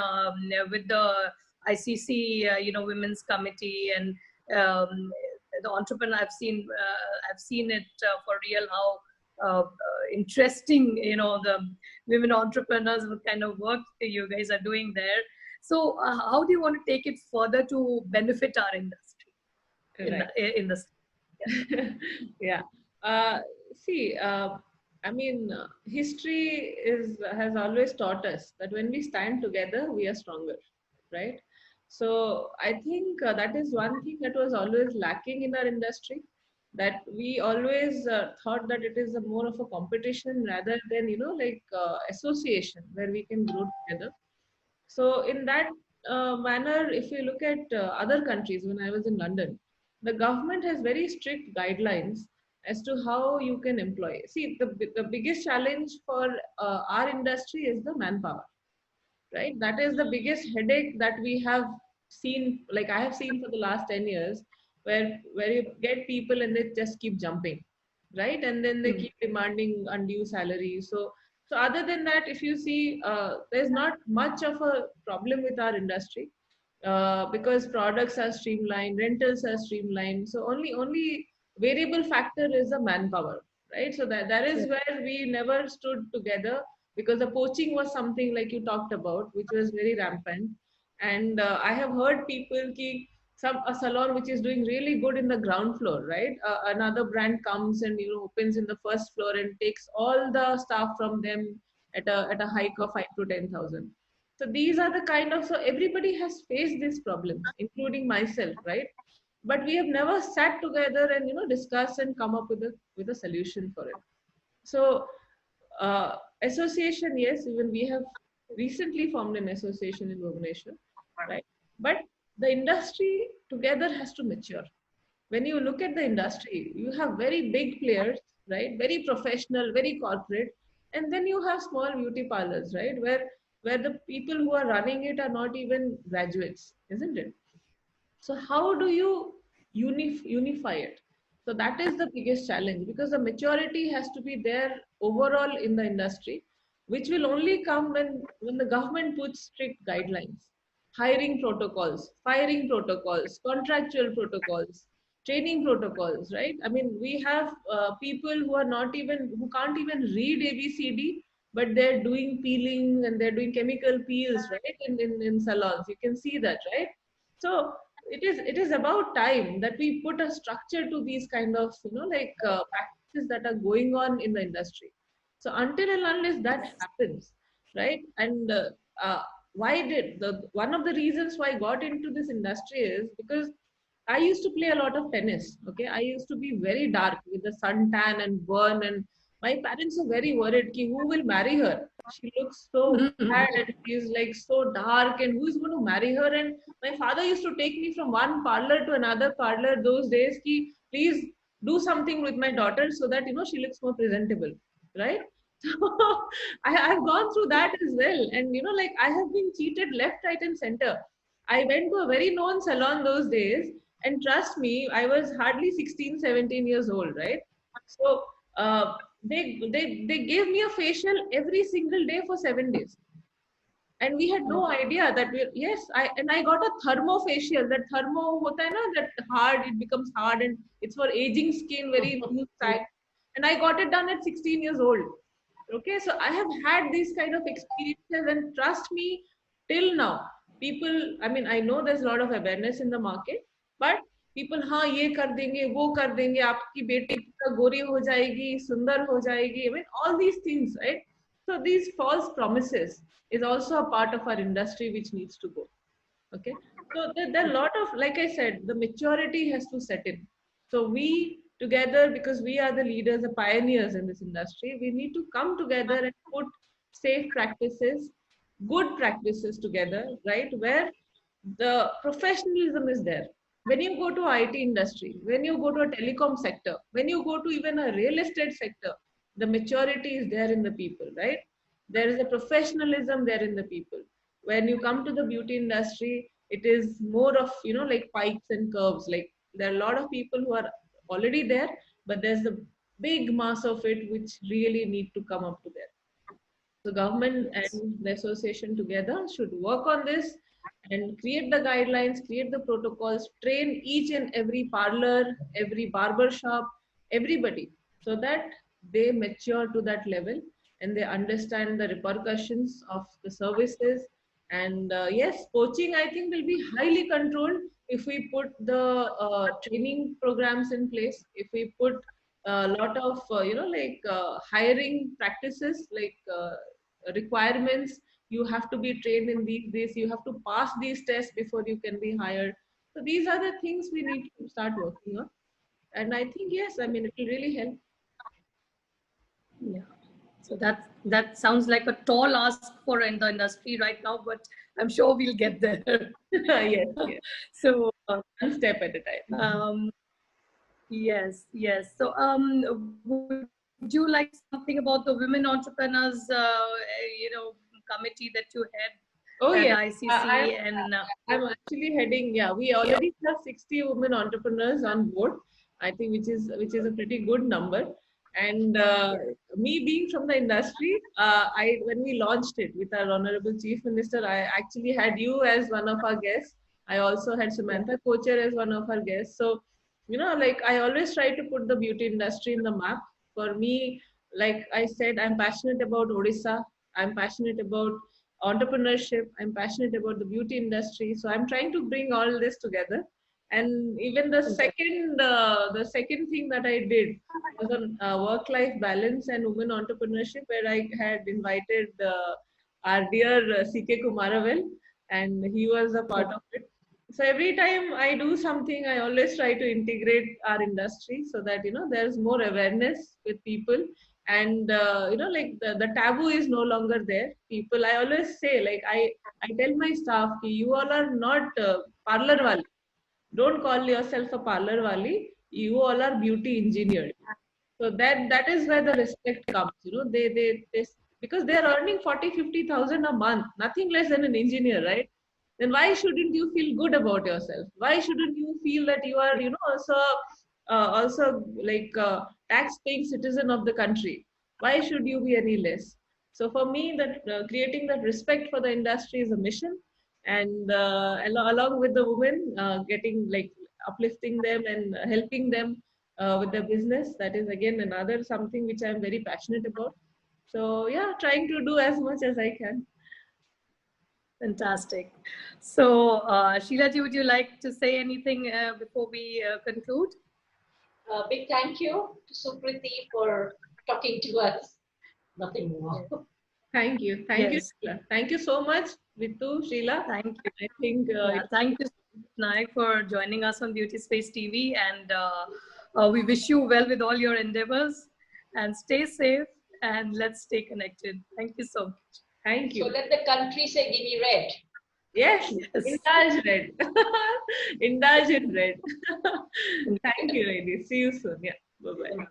with the ICC, Women's Committee, and the entrepreneur. I've seen it for real how interesting, the women entrepreneurs, what kind of work you guys are doing there. So how do you want to take it further to benefit our industry? In the yeah. See, history has always taught us that when we stand together, we are stronger, right? So I think that is one thing that was always lacking in our industry, that we always thought that it is more of a competition rather than, association where we can grow together. So in that manner, if you look at other countries, when I was in London, the government has very strict guidelines as to how you can employ. See, the biggest challenge for our industry is the manpower, right? That is the biggest headache that we have seen, like I have seen for the last 10 years, where you get people and they just keep jumping, right? And then they keep demanding undue salaries. So other than that, if you see, there's not much of a problem with our industry because products are streamlined, rentals are streamlined. So only variable factor is the manpower, right? So that is where we never stood together, because the poaching was something like you talked about, which was very rampant. And I have heard people a salon which is doing really good in the ground floor, right? Another brand comes and opens in the first floor and takes all the staff from them at a hike of 5 to 10,000. So these are the kind of, so everybody has faced these problems, including myself, right? But we have never sat together and, you know, discuss and come up with a solution for it. So association, yes, even we have recently formed an association in Bhubaneswar, right? But the industry together has to mature. When you look at the industry, you have very big players, right? Very professional, very corporate, and then you have small beauty parlors, right? Where the people who are running it are not even graduates, isn't it? So how do you unify it? So that is the biggest challenge, because the maturity has to be there overall in the industry, which will only come when the government puts strict guidelines, hiring protocols, firing protocols, contractual protocols, training protocols, right? I mean, we have people who can't even read ABCD, but they're doing peeling and they're doing chemical peels, right? In salons, you can see that, right? So it is about time that we put a structure to these kind of, you know, like practices that are going on in the industry. So until and unless that happens, right? And why did the one of the reasons why I got into this industry is because I used to play a lot of tennis. Okay, I used to be very dark with the suntan and burn, and my parents were very worried ki who will marry her. She looks so bad and she's like so dark, and who is going to marry her? And my father used to take me from one parlor to another parlor those days. Ki please do something with my daughter so that, you know, she looks more presentable, right? So I've gone through that as well, and, you know, like I have been cheated left, right, and center. I went to a very known salon those days, and trust me, I was hardly 16, 17 years old, right? So they gave me a facial every single day for 7 days, and we had no idea that we, yes, I got a thermo facial. That thermo hota hai na, that hard, it becomes hard, and it's for aging skin, very loose side. And I got it done at 16 years old. Okay, so I have had these kind of experiences, and trust me, till now, people, I mean, I know there's a lot of awareness in the market, but people, हाँ ये कर देंगे, वो कर देंगे, आपकी बेटी पूरा गोरी हो जाएगी, सुंदर हो जाएगी. I mean, all these things, right? So these false promises is also a part of our industry which needs to go. Okay, so there are a lot of, like I said, the maturity has to set in. So we together, because we are the leaders, the pioneers in this industry, we need to come together and put safe practices, good practices together, right? Where the professionalism is there. When you go to IT industry, when you go to a telecom sector, when you go to even a real estate sector, the maturity is there in the people, right? There is a professionalism there in the people. When you come to the beauty industry, it is more of, you know, like pikes and curves. Like there are a lot of people who are already there, but there's a big mass of it which really need to come up to there. The government and the association together should work on this and create the guidelines, create the protocols, train each and every parlor, every barber shop, everybody, so that they mature to that level and they understand the repercussions of the services. And yes, poaching, I think, will be highly controlled if we put the training programs in place, if we put a lot of, you know, like hiring practices, like requirements. You have to be trained in these, you have to pass these tests before you can be hired. So these are the things we need to start working on. And I think, yes, I mean, it will really help. Yeah. So that sounds like a tall ask for in the industry right now, but I'm sure we'll get there. Yes, yes. So one step at a time. Yes. So would you like something about the women entrepreneurs, you know, committee that you head? Oh yeah, ICC I'm actually heading. Yeah, we already have 60 women entrepreneurs on board. I think which is a pretty good number. And me being from the industry, when we launched it with our Honorable Chief Minister, I actually had you as one of our guests. I also had Samantha Kocher as one of our guests. So, you know, like I always try to put the beauty industry in the map. For me, like I said, I'm passionate about Odisha. I'm passionate about entrepreneurship. I'm passionate about the beauty industry. So I'm trying to bring all this together. And even the second thing that I did was on work-life balance and women entrepreneurship, where I had invited our dear C.K. Kumaravel, and he was a part of it. So every time I do something, I always try to integrate our industry so that there's more awareness with people, and like the taboo is no longer there. People, I always say, like I tell my staff, you all are not parlor wali. Don't call yourself a parlor wali. You all are beauty engineers. So that is where the respect comes. They because they are earning 40,000-50,000 a month, nothing less than an engineer, right? Then why shouldn't you feel good about yourself? Why shouldn't you feel that you are also like tax paying citizen of the country? Why should you be any less? So for me, that creating that respect for the industry is a mission, and along with the women, getting like uplifting them and helping them with their business. That is again another something which I'm very passionate about. So yeah, trying to do as much as I can. Fantastic. So, Sheila ji, would you like to say anything before we conclude? Big thank you to Sukriti for talking to us. Nothing more. Thank you. Thank you, Sheila. Thank you so much, Ritu, Sheila. Thank you. I think thank you, Nayak, for joining us on Beauty Space TV, and we wish you well with all your endeavors, and stay safe, and let's stay connected. Thank you so much. Thank you. So let the country say, give me red. Yes, indulge red. Indulge in red. Thank you, ladies. See you soon. Yeah. Bye-bye.